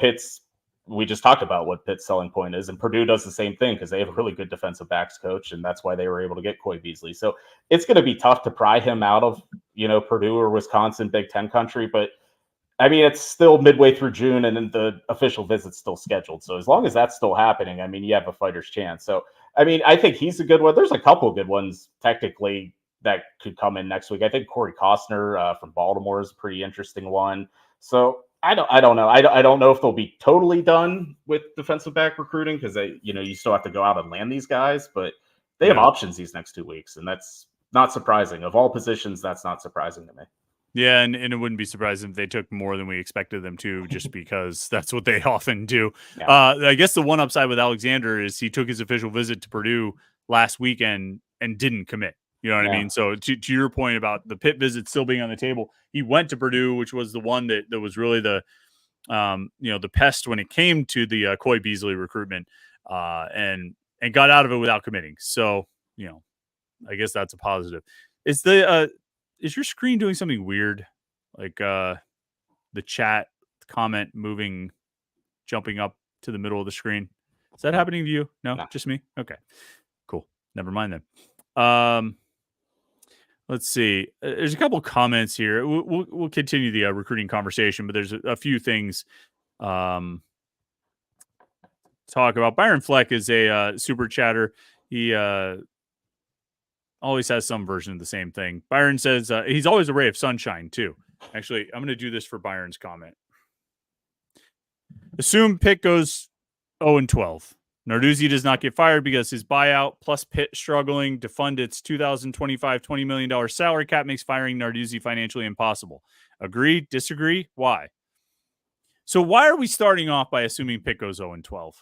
B: we just talked about what Pitt's selling point is, and Purdue does the same thing because they have a really good defensive backs coach, and that's why they were able to get Coy Beasley. So it's going to be tough to pry him out of, you know, Purdue or Wisconsin, Big Ten country. But I mean, it's still midway through June, and then the official visit's still scheduled. So as long as that's still happening, I mean, you have a fighter's chance. So, I mean, I think he's a good one. There's a couple of good ones technically that could come in next week. I think Corey Costner from Baltimore is a pretty interesting one. So I don't know. I don't know if they'll be totally done with defensive back recruiting because you still have to go out and land these guys, but they have options these next 2 weeks, and that's not surprising. Of all positions, that's not surprising to me.
A: Yeah, and it wouldn't be surprising if they took more than we expected them to, just because that's what they often do. Yeah. I guess the one upside with Alexander is he took his official visit to Purdue last weekend and didn't commit. You know what I mean? So to your point about the Pitt visit still being on the table, he went to Purdue, which was the one that was really the the pest when it came to the Coy Beasley recruitment, and got out of it without committing. So, you know, I guess that's a positive. Is your screen doing something weird? Like the chat comment jumping up to the middle of the screen? Is that happening to you? No, just me? Okay, cool. Never mind then. Let's see. There's a couple comments here. We'll continue the recruiting conversation, but there's a few things talk about. Byron Fleck is a super chatter. He always has some version of the same thing. Byron says he's always a ray of sunshine too. Actually, I'm going to do this for Byron's comment. Assume Pitt goes 0-12. Narduzzi does not get fired because his buyout plus Pitt struggling to fund its 2025 $20 million salary cap makes firing Narduzzi financially impossible. Agree? Disagree? Why? So why are we starting off by assuming Pitt goes 0-12?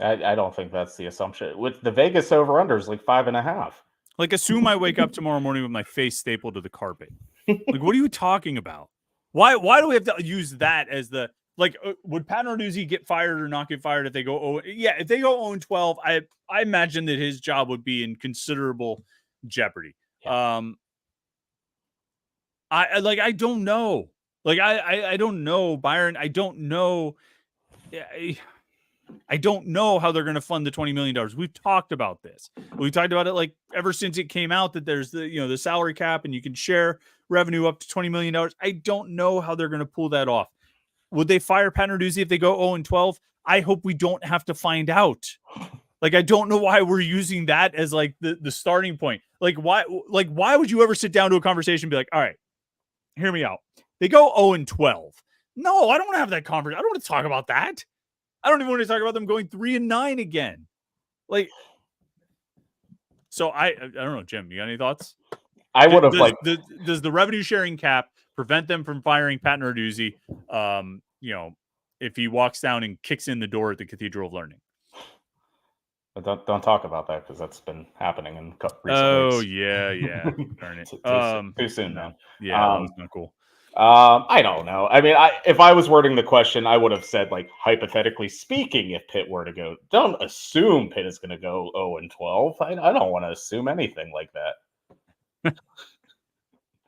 B: I don't think that's the assumption. With the Vegas over-under is like 5.5.
A: Like, assume I wake up tomorrow morning with my face stapled to the carpet. Like, what are you talking about? Why do we have to use that as the, like, would Pat Narduzzi get fired or not get fired if they go, if they go 0-12, I imagine that his job would be in considerable jeopardy.
B: Yeah.
A: I don't know. Like, I don't know, Byron. I don't know. I don't know how they're going to fund the $20 million. We've talked about this. We've talked about it like ever since it came out that there's the salary cap and you can share revenue up to $20 million. I don't know how they're going to pull that off. Would they fire Pat Narduzzi if they go 0-12? I hope we don't have to find out. Like, I don't know why we're using that as like the starting point. Like, why would you ever sit down to a conversation and be like, all right, hear me out. They go 0-12. No, I don't want to have that conversation. I don't want to talk about that. I don't even want to talk about them going 3-9 again. Like, so I don't know, Jim, you got any thoughts?
B: I would have
A: does the revenue sharing cap prevent them from firing Pat Narduzzi? If he walks down and kicks in the door at the Cathedral of Learning.
B: Don't talk about that because that's been happening in recent weeks.
A: Oh yeah. Darn it.
B: Too soon, man.
A: Yeah, that was not cool.
B: I don't know. I mean, if I was wording the question, I would have said, like, hypothetically speaking, if Pitt were to go, don't assume Pitt is going to go 0-12. I don't want to assume anything like that.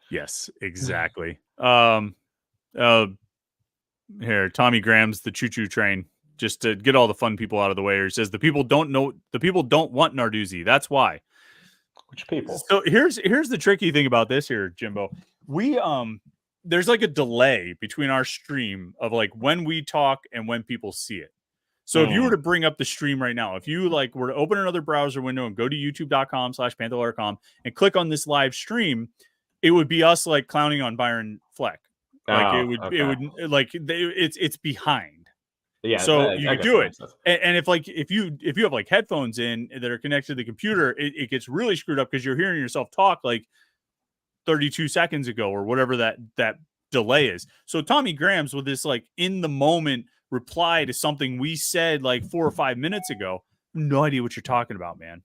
A: Yes, exactly. Here, Tommy Graham's the choo-choo train. Just to get all the fun people out of the way. He says the people don't want Narduzzi. That's why.
B: Which people?
A: So here's the tricky thing about this here, Jimbo. We there's like a delay between our stream of like when we talk and when people see it. So if you were to bring up the stream right now, if you like were to open another browser window and go to youtube.com/Panther-Lair.com and click on this live stream, it would be us like clowning on Byron Fleck. Like it would like it's behind.
B: Yeah,
A: so you could do it, and if you have like headphones in that are connected to the computer, it gets really screwed up because you're hearing yourself talk like 32 seconds ago or whatever that delay is. So Tommy Graham's with this like in the moment reply to something we said like 4 or 5 minutes ago. No idea what you're talking about, man.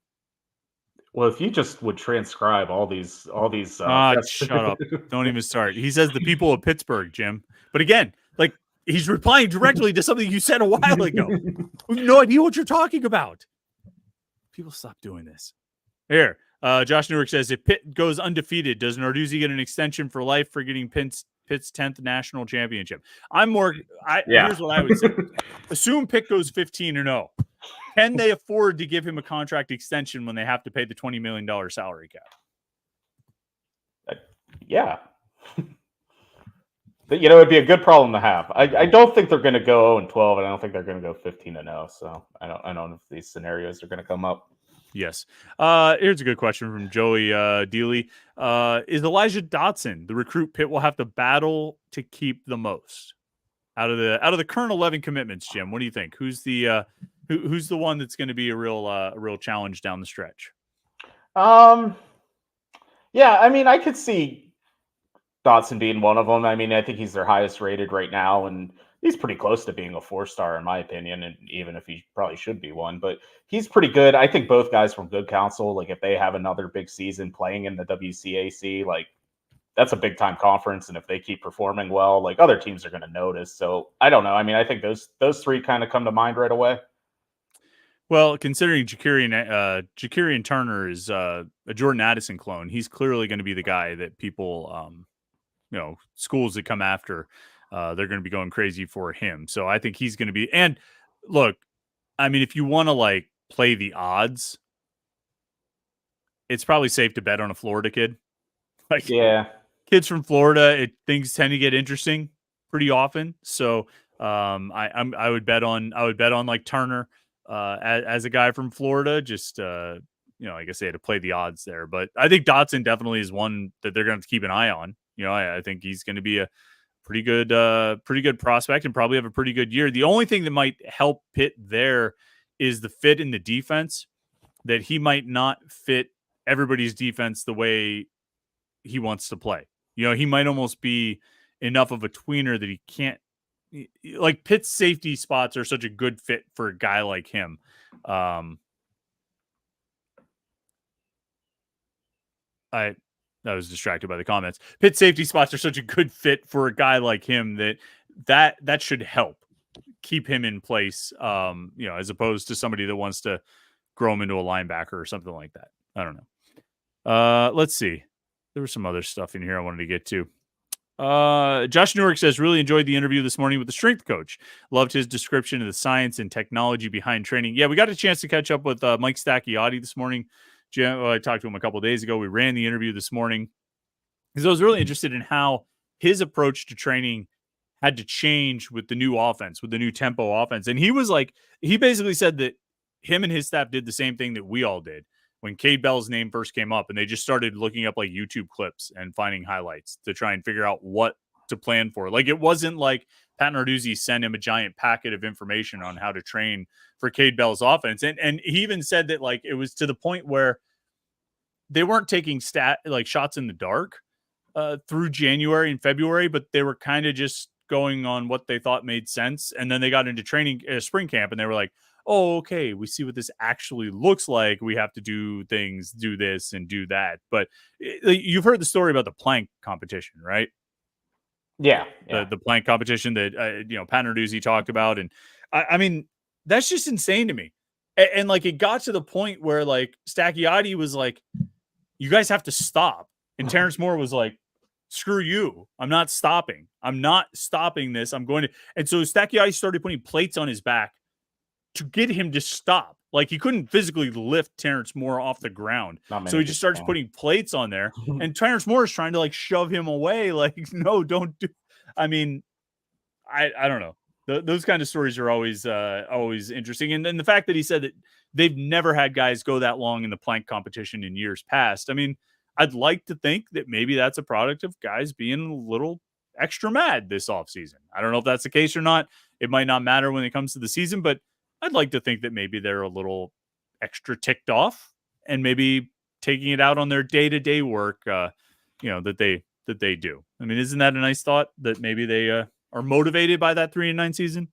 B: Well, if you just would transcribe all these
A: shut up. Don't even start. He says the people of Pittsburgh, Jim. But again, like he's replying directly to something you said a while ago. We have no idea what you're talking about. People stop doing this. Here, Josh Newark says, if Pitt goes undefeated, does Narduzzi get an extension for life for getting Pitt's 10th national championship? Here's what I would say. Assume Pitt goes 15-0. Can they afford to give him a contract extension when they have to pay the $20 million salary cap?
B: Yeah. But, it'd be a good problem to have. I don't think they're going to go 0-12, and I don't think they're going to go 15-0. So I don't know if these scenarios are going to come up.
A: Yes. Here's a good question from Joey Dealey. Is Elijah Dotson the recruit Pitt will have to battle to keep the most out of the current 11 commitments? Jim, what do you think? Who's the one that's going to be a real challenge down the stretch?
B: Yeah, I mean, I could see Dotson being one of them. I mean, I think he's their highest rated right now, and he's pretty close to being a 4-star in my opinion, and even if he probably should be one, but he's pretty good. I think both guys from Good Counsel, like if they have another big season playing in the WCAC, like that's a big time conference, and if they keep performing well, like other teams are going to notice. So I don't know. I mean, I think those three kind of come to mind right away.
A: Well, considering Ja'Kirian Turner is a Jordan Addison clone, he's clearly going to be the guy that people, schools that come after, they're going to be going crazy for him. So I think he's going to be. And look, I mean, if you want to like play the odds, it's probably safe to bet on a Florida kid. Like, yeah, kids from Florida, things tend to get interesting pretty often. So I would bet on like Turner. As a guy from Florida, just like I say, to play the odds there. But I think Dotson definitely is one that they're going to keep an eye on. I think he's going to be a pretty good prospect and probably have a pretty good year. The only thing that might help Pitt there is the fit in the defense, that he might not fit everybody's defense the way he wants to play. He might almost be enough of a tweener that he can't, like Pitt's safety spots are such a good fit for a guy like him. I was distracted by the comments. Pitt safety spots are such a good fit for a guy like him that should help keep him in place, as opposed to somebody that wants to grow him into a linebacker or something like that. I don't know. Let's see. There was some other stuff in here I wanted to get to. Josh Newark says, really enjoyed the interview this morning with the strength coach. Loved his description of the science and technology behind training. Yeah, we got a chance to catch up with Mike Stacchiotti this morning. I talked to him a couple days ago. We ran the interview this morning because I was really interested in how his approach to training had to change with the new offense, with the new tempo offense. And he basically said that him and his staff did the same thing that we all did when Cade Bell's name first came up, and they just started looking up like YouTube clips and finding highlights to try and figure out what to plan for. Like, it wasn't like Pat Narduzzi sent him a giant packet of information on how to train for Cade Bell's offense. And he even said that, like, it was to the point where they weren't taking shots in the dark through January and February, but they were kind of just going on what they thought made sense. And then they got into training spring camp, and they were like, oh, okay, we see what this actually looks like. We have to do things, do this and do that. But you've heard the story about the plank competition, right?
B: Yeah.
A: The plank competition that, Pat Narduzzi talked about. And I mean, that's just insane to me. And like, it got to the point where like Stacchiotti was like, you guys have to stop. And Terrence Moore was like, screw you. I'm not stopping. I'm not stopping this. I'm going to. And so Stacchiotti started putting plates on his back to get him to stop. Like, he couldn't physically lift Terrence Moore off the ground. So he just starts putting plates on there. And Terrence Moore is trying to like shove him away. Like, no, don't do. I mean, I don't know. Those kind of stories are always interesting. And the fact that he said that they've never had guys go that long in the plank competition in years past. I mean, I'd like to think that maybe that's a product of guys being a little extra mad this offseason. I don't know if that's the case or not. It might not matter when it comes to the season, but I'd like to think that maybe they're a little extra ticked off and maybe taking it out on their day-to-day work, that they do. I mean, isn't that a nice thought that maybe they are motivated by that 3-9 season?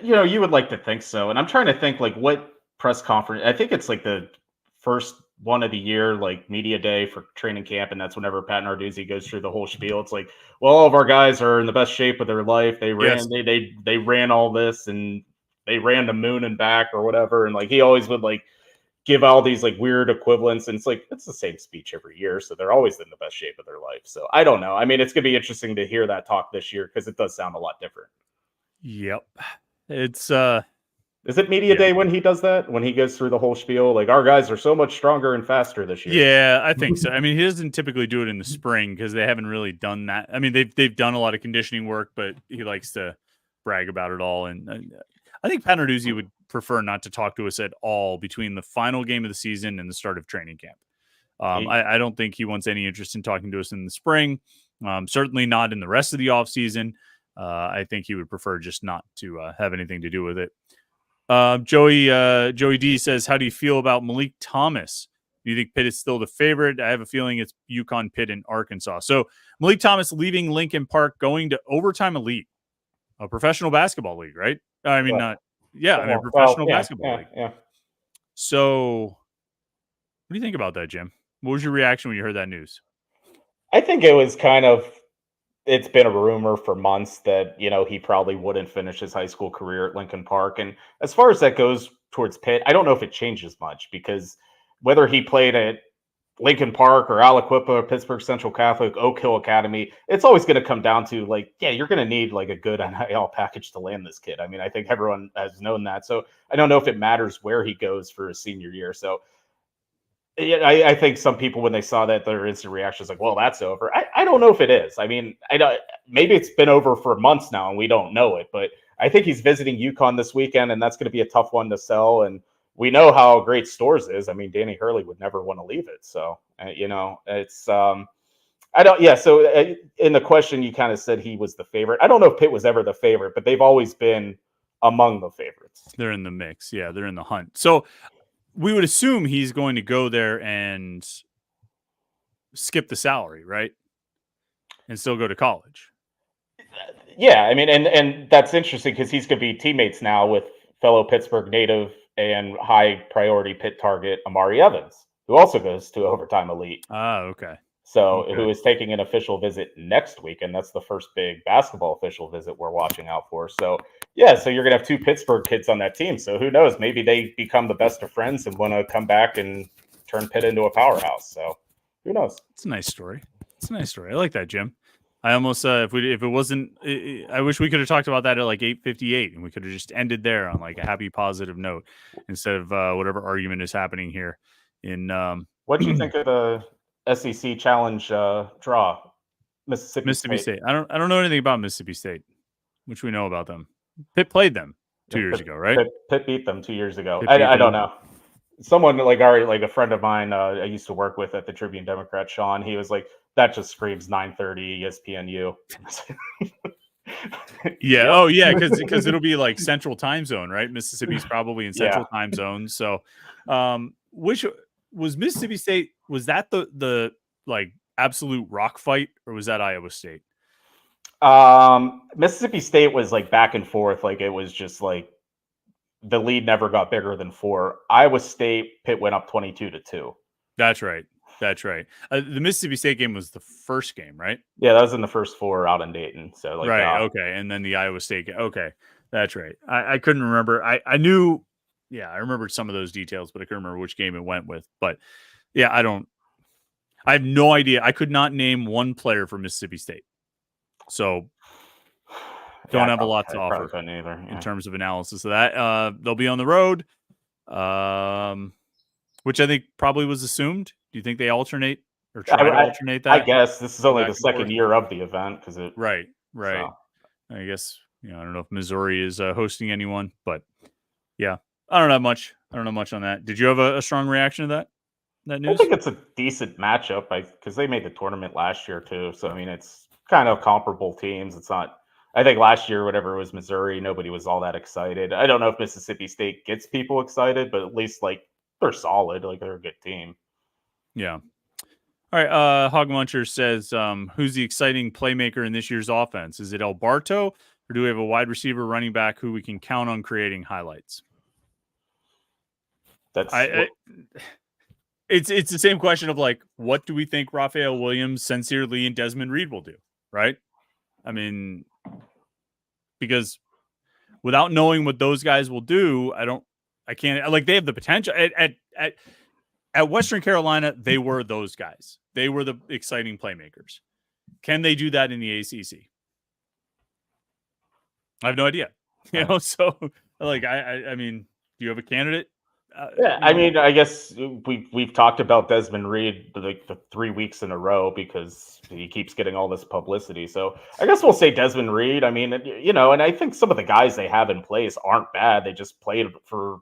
B: You would like to think so. And I'm trying to think like what press conference. I think it's like the first one of the year, like media day for training camp, and that's whenever Pat Narduzzi goes through the whole spiel. It's like, well, all of our guys are in the best shape of their life. They ran, they ran all this, and they ran the moon and back or whatever. And like, he always would like give all these like weird equivalents. And it's like, it's the same speech every year. So they're always in the best shape of their life. So I don't know. I mean, it's going to be interesting to hear that talk this year, because it does sound a lot different.
A: Yep. It's,
B: is it media day when he does that? When he goes through the whole spiel, like, our guys are so much stronger and faster this year.
A: Yeah, I think so. I mean, he doesn't typically do it in the spring because they haven't really done that. I mean, they've done a lot of conditioning work, but he likes to brag about it all. And I think Pat Narduzzi would prefer not to talk to us at all between the final game of the season and the start of training camp. I don't think he wants any interest in talking to us in the spring. Certainly not in the rest of the off season. I think he would prefer just not to have anything to do with it. Joey D says, how do you feel about Malik Thomas? Do you think Pitt is still the favorite? I have a feeling it's UConn, Pitt, and Arkansas. So Malik Thomas leaving Lincoln Park, going to Overtime Elite, a professional basketball league, right? I mean, professional basketball league. Yeah. So what do you think about that, Jim? What was your reaction when you heard that news?
B: I think it was it's been a rumor for months that, he probably wouldn't finish his high school career at Lincoln Park. And as far as that goes towards Pitt, I don't know if it changes much, because whether he played at Lincoln Park or Aliquippa or Pittsburgh Central Catholic, Oak Hill Academy, it's always going to come down to like, yeah, you're going to need like a good NIL package to land this kid. I mean, I think everyone has known that. So I don't know if it matters where he goes for his senior year. So yeah, I think some people, when they saw that, their instant reaction is like, well, that's over. I don't know if it is. I mean, maybe it's been over for months now and we don't know it, but I think he's visiting UConn this weekend, and that's going to be a tough one to sell. And we know how great Stores is. I mean, Danny Hurley would never want to leave it. So, it's, So in the question, you kind of said he was the favorite. I don't know if Pitt was ever the favorite, but they've always been among the favorites.
A: They're in the mix. Yeah, they're in the hunt. So we would assume he's going to go there and skip the salary, right? And still go to college.
B: Yeah, I mean, and that's interesting because he's going to be teammates now with fellow Pittsburgh native and high priority Pitt target Amari Evans, who also goes to Overtime Elite.
A: Ah, okay.
B: So, who is taking an official visit next week, and that's the first big basketball official visit we're watching out for. So, yeah, so you're gonna have two Pittsburgh kids on that team. So who knows? Maybe they become the best of friends and want to come back and turn Pitt into a powerhouse. So, who knows?
A: It's a nice story. It's a nice story. I like that, Jim. I almost if it wasn't, I wish we could have talked about that at like 8:58, and we could have just ended there on like a happy, positive note instead of whatever argument is happening here. In
B: what do you think of the SEC Challenge draw? Mississippi
A: State. I don't know anything about Mississippi State, which we know about them. Pitt played them 2 years ago, right?
B: Pitt beat them 2 years ago. I don't know. Someone like a friend of mine I used to work with at the Tribune Democrat, Sean, he was like, that just screams 9:30 ESPNU.
A: Yeah. Oh, yeah. Because it'll be like Central Time Zone, right? Mississippi's probably in Central Time Zone. So, which was Mississippi State? Was that the like absolute rock fight, or was that Iowa State?
B: Mississippi State was like back and forth. Like it was just like the lead never got bigger than 4. Iowa State, Pitt went up 22-2.
A: That's right. That's right. The Mississippi State game was the first game, right?
B: Yeah, that was in the first 4 out in Dayton. So like,
A: right. Okay. And then the Iowa State game. Okay. That's right. I couldn't remember. I knew, yeah, I remembered some of those details, but I couldn't remember which game it went with. But yeah, I have no idea. I could not name one player for Mississippi State. So don't have a lot to offer in terms of analysis of that. They'll be on the road, which I think probably was assumed. Do you think they alternate or try to alternate that?
B: I guess this is only the second year of the event because it.
A: Right. So. I guess I don't know if Missouri is hosting anyone, but yeah, I don't have much. I don't know much on that. Did you have a strong reaction to that news?
B: I think it's a decent matchup because they made the tournament last year too. So I mean, it's kind of comparable teams. It's not. I think last year, whatever it was Missouri, nobody was all that excited. I don't know if Mississippi State gets people excited, but at least like they're solid. Like they're a good team.
A: Yeah. All right. Hog Muncher says, who's the exciting playmaker in this year's offense? Is it El Barto, or do we have a wide receiver running back who we can count on creating highlights? It's the same question of like, what do we think Raphael Williams, Sincere Lee, and Desmond Reed will do? Right. I mean, because without knowing what those guys will do, I can't like they have the potential at Western Carolina. They were those guys. They were the exciting playmakers. Can they do that in the ACC? I have no idea. So like, I mean, do you have a candidate?
B: Yeah, I mean, I guess we've talked about Desmond Reed like the 3 weeks in a row because he keeps getting all this publicity. So I guess we'll say Desmond Reed. I mean, and I think some of the guys they have in place aren't bad. They just played for,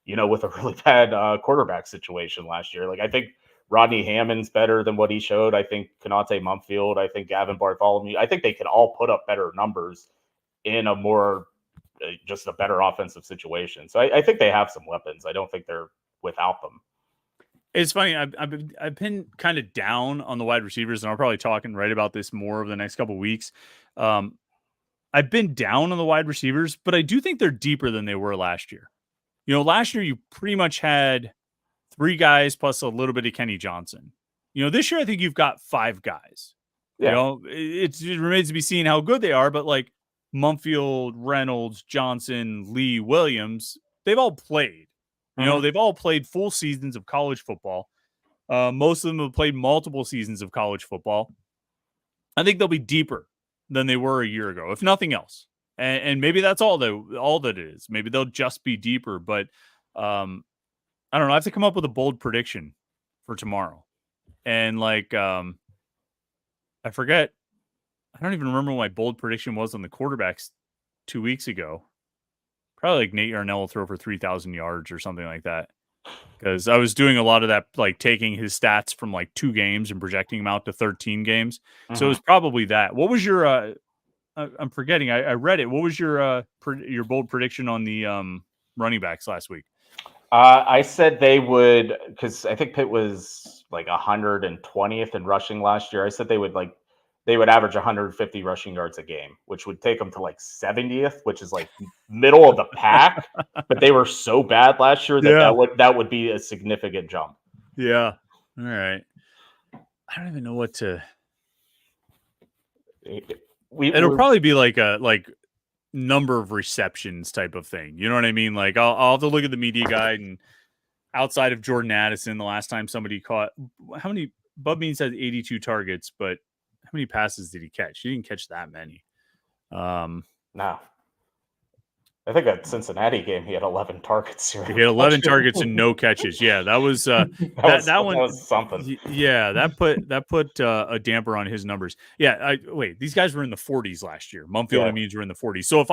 B: with a really bad quarterback situation last year. Like I think Rodney Hammond's better than what he showed. I think Konate Mumfield. I think Gavin Bartholomew. I think they can all put up better numbers in a more just a better offensive situation. So I think they have some weapons. I don't think they're without them.
A: It's funny. I've been kind of down on the wide receivers, and I'll probably talk and write about this more over the next couple of weeks. I've been down on the wide receivers, but I do think they're deeper than they were last year. Last year you pretty much had 3 guys plus a little bit of Kenny Johnson. This year I think you've got 5 guys. Yeah. It remains to be seen how good they are, but like Mumfield, Reynolds, Johnson, Lee, Williams, they've all played. They've all played full seasons of college football. Most of them have played multiple seasons of college football. I think they'll be deeper than they were a year ago, if nothing else. And maybe that's all that it is. Maybe they'll just be deeper. But I don't know. I have to come up with a bold prediction for tomorrow. And like, I forget. I don't even remember what my bold prediction was on the quarterbacks 2 weeks ago. Probably like Nate Yarnell will throw for 3,000 yards or something like that. Because I was doing a lot of that, like taking his stats from like 2 games and projecting them out to 13 games. So it was probably that. What was your I'm forgetting. I read it. What was your bold prediction on the running backs last week?
B: I said they would, because I think Pitt was like 120th in rushing last year. I said they would average 150 rushing yards a game, which would take them to like 70th, which is like middle of the pack. But they were so bad last year that would be a significant jump.
A: Yeah. All right. I don't even know what to. It'll probably be like a number of receptions type of thing. You know what I mean? Like I'll have to look at the media guide, and outside of Jordan Addison, the last time somebody caught, how many? Bub Means had 82 targets, but how many passes did he catch? He didn't catch that many.
B: No. I think that Cincinnati game, he had 11 targets.
A: He had 11 targets and no catches. Yeah, that was that
B: was something.
A: Yeah, that put a damper on his numbers. Yeah, wait, these guys were in the 40s last year. Mumfield and Means were in the 40s. So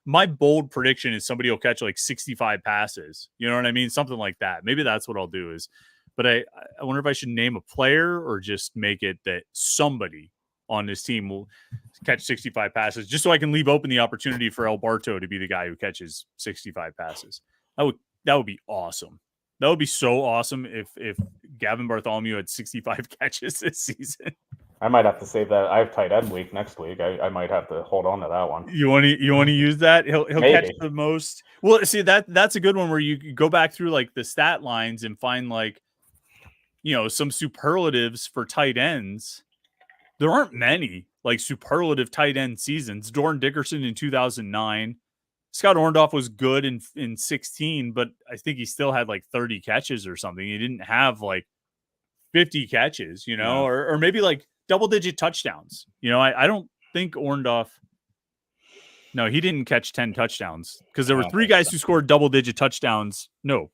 A: my bold prediction is somebody will catch like 65 passes. You know what I mean? Something like that. Maybe that's what I'll do is. But I wonder if I should name a player or just make it that somebody on this team will catch 65 passes, just so I can leave open the opportunity for El Barto to be the guy who catches 65 passes. That would be awesome. That would be so awesome if Gavin Bartholomew had 65 catches this season.
B: I might have to save that. I have tight end week next week. I might have to hold on to that one.
A: You want to use that? He'll catch the most. Well, see, that's a good one where you go back through like the stat lines and find like, some superlatives for tight ends. There aren't many like superlative tight end seasons. Doran Dickerson in 2009. Scott Orndorff was good in 16, but I think he still had like 30 catches or something. He didn't have like 50 catches, or maybe like double-digit touchdowns. I don't think Orndorff. No, he didn't catch 10 touchdowns because there were 3 guys who scored double-digit touchdowns. No.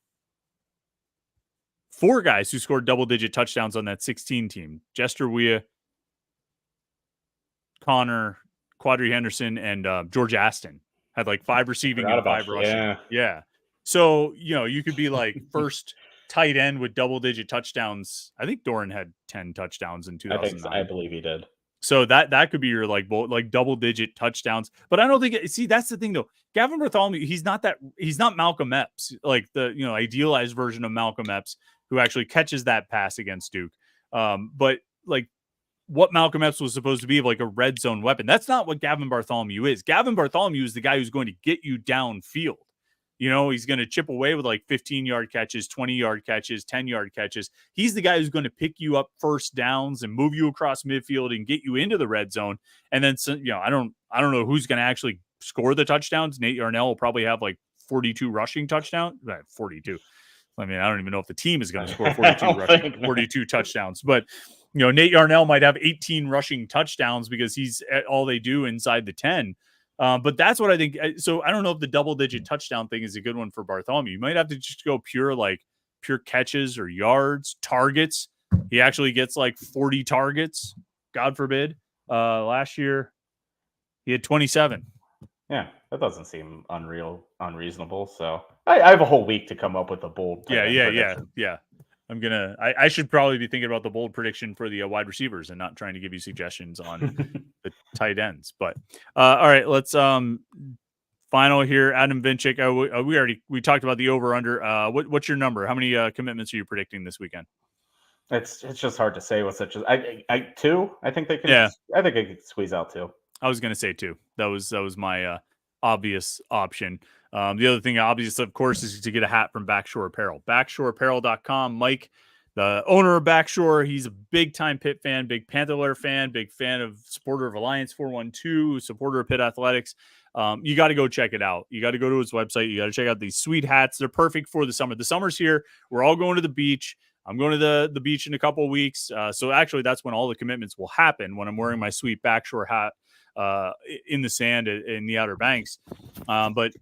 A: 4 guys who scored double-digit touchdowns on that 16 team. Jester Weah, Connor, Quadri Henderson, and George Aston had like 5 receiving and 5 rushing. Yeah. So, you could be like first tight end with double-digit touchdowns. I think Doran had 10 touchdowns in 2009.
B: I believe he did.
A: So that could be your like double-digit touchdowns. But I don't think that's the thing though. Gavin Bartholomew, he's not Malcolm Epps, like the idealized version of Malcolm Epps who actually catches that pass against Duke. But like what Malcolm Epps was supposed to be, like a red zone weapon. That's not what Gavin Bartholomew is. Gavin Bartholomew is the guy who's going to get you downfield. He's going to chip away with like 15-yard catches, 20-yard catches, 10-yard catches. He's the guy who's going to pick you up first downs and move you across midfield and get you into the red zone. And then, I don't know who's going to actually score the touchdowns. Nate Yarnell will probably have like 42 rushing touchdowns. 42. I mean, I don't even know if the team is going to score 42 touchdowns, but Nate Yarnell might have 18 rushing touchdowns because he's all they do inside the 10. But that's what I think. So I don't know if the double-digit touchdown thing is a good one for Bartholomew. You might have to just go pure catches or yards, targets. He actually gets like 40 targets, God forbid. Last year, he had 27.
B: Yeah, that doesn't seem unreasonable. So I have a whole week to come up with a bold.
A: Yeah. I should probably be thinking about the bold prediction for the wide receivers and not trying to give you suggestions on the tight ends. But all right, let's final here. Adam Vinchik. We talked about the over under. What's your number? How many commitments are you predicting this weekend?
B: It's just hard to say with such as I 2. I think they can. Yeah. I think I could squeeze out 2.
A: I was going to say 2. That was my obvious option. The other thing, obvious, of course, is to get a hat from Backshore Apparel. Backshore.com. Mike, the owner of Backshore, he's a big-time Pitt fan, big Panther-Lair fan, big fan supporter of Alliance 412, supporter of Pitt Athletics. You got to go check it out. You got to go to his website. You got to check out these sweet hats. They're perfect for the summer. The summer's here. We're all going to the beach. I'm going to the beach in a couple of weeks. So actually, that's when all the commitments will happen, when I'm wearing my sweet Backshore hat in the sand in the Outer Banks. But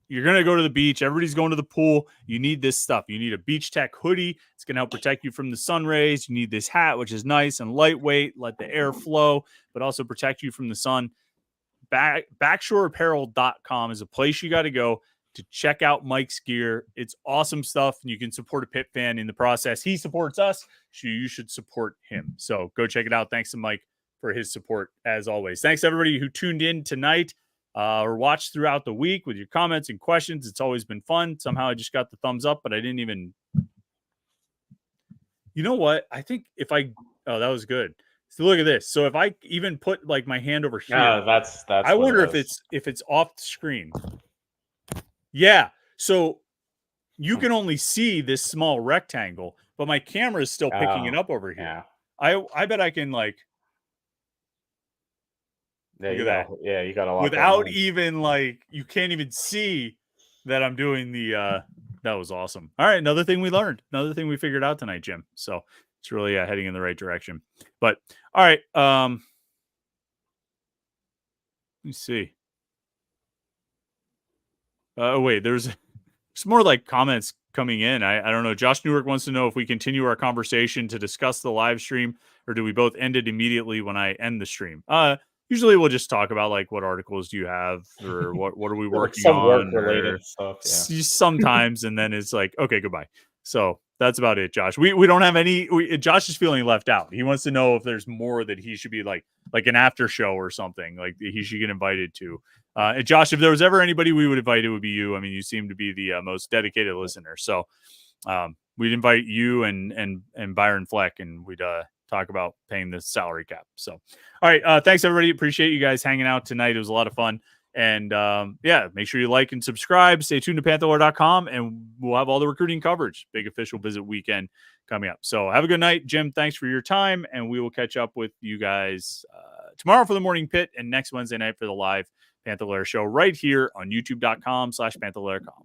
A: you're going to go to the beach. Everybody's going to the pool. You need this stuff. You need a Beach Tech hoodie. It's going to help protect you from the sun rays. You need this hat, which is nice and lightweight, let the air flow, but also protect you from the sun. Backshoreapparel.com is a place you got to go to check out Mike's gear. It's awesome stuff, and you can support a Pitt fan in the process. He supports us, so you should support him. So go check it out. Thanks to Mike, for his support as always. Thanks everybody who tuned in tonight or watched throughout the week with your comments and questions. It's always been fun. Somehow I just got the thumbs up, but I didn't even. You know what? I think if I. Oh, that was good. So look at this. So if I even put like my hand over here,
B: that's.
A: I wonder if it's off the screen. Yeah. So you can only see this small rectangle, but my camera is still picking it up over here.
B: Yeah.
A: I bet I can like.
B: Yeah,
A: look at that.
B: Yeah, you got a lot.
A: Without even like, you can't even see that I'm doing the. That was awesome. All right, another thing we learned, another thing we figured out tonight, Jim. So it's really heading in the right direction. But all right, let me see. Wait, there's more like comments coming in. I don't know. Josh Newark wants to know if we continue our conversation to discuss the live stream, or do we both end it immediately when I end the stream? Usually we'll just talk about like what articles do you have, or what are we working
B: some
A: on,
B: work related stuff. Yeah.
A: Sometimes, and then it's like, okay, goodbye. So that's about it, Josh. We don't have any. Josh is feeling left out. He wants to know if there's more that he should be like an after show or something like he should get invited to. And Josh, if there was ever anybody we would invite, it would be you. I mean, you seem to be the most dedicated listener. So we'd invite you and Byron Fleck, and we'd talk about paying the salary cap. So, all right. Thanks, everybody. Appreciate you guys hanging out tonight. It was a lot of fun. And yeah, make sure you like and subscribe. Stay tuned to Panther-Lair.com, and we'll have all the recruiting coverage. Big official visit weekend coming up. So have a good night, Jim. Thanks for your time, and we will catch up with you guys tomorrow for the morning pit and next Wednesday night for the live Panther-Lair show right here on youtube.com/Panther-Lair.com.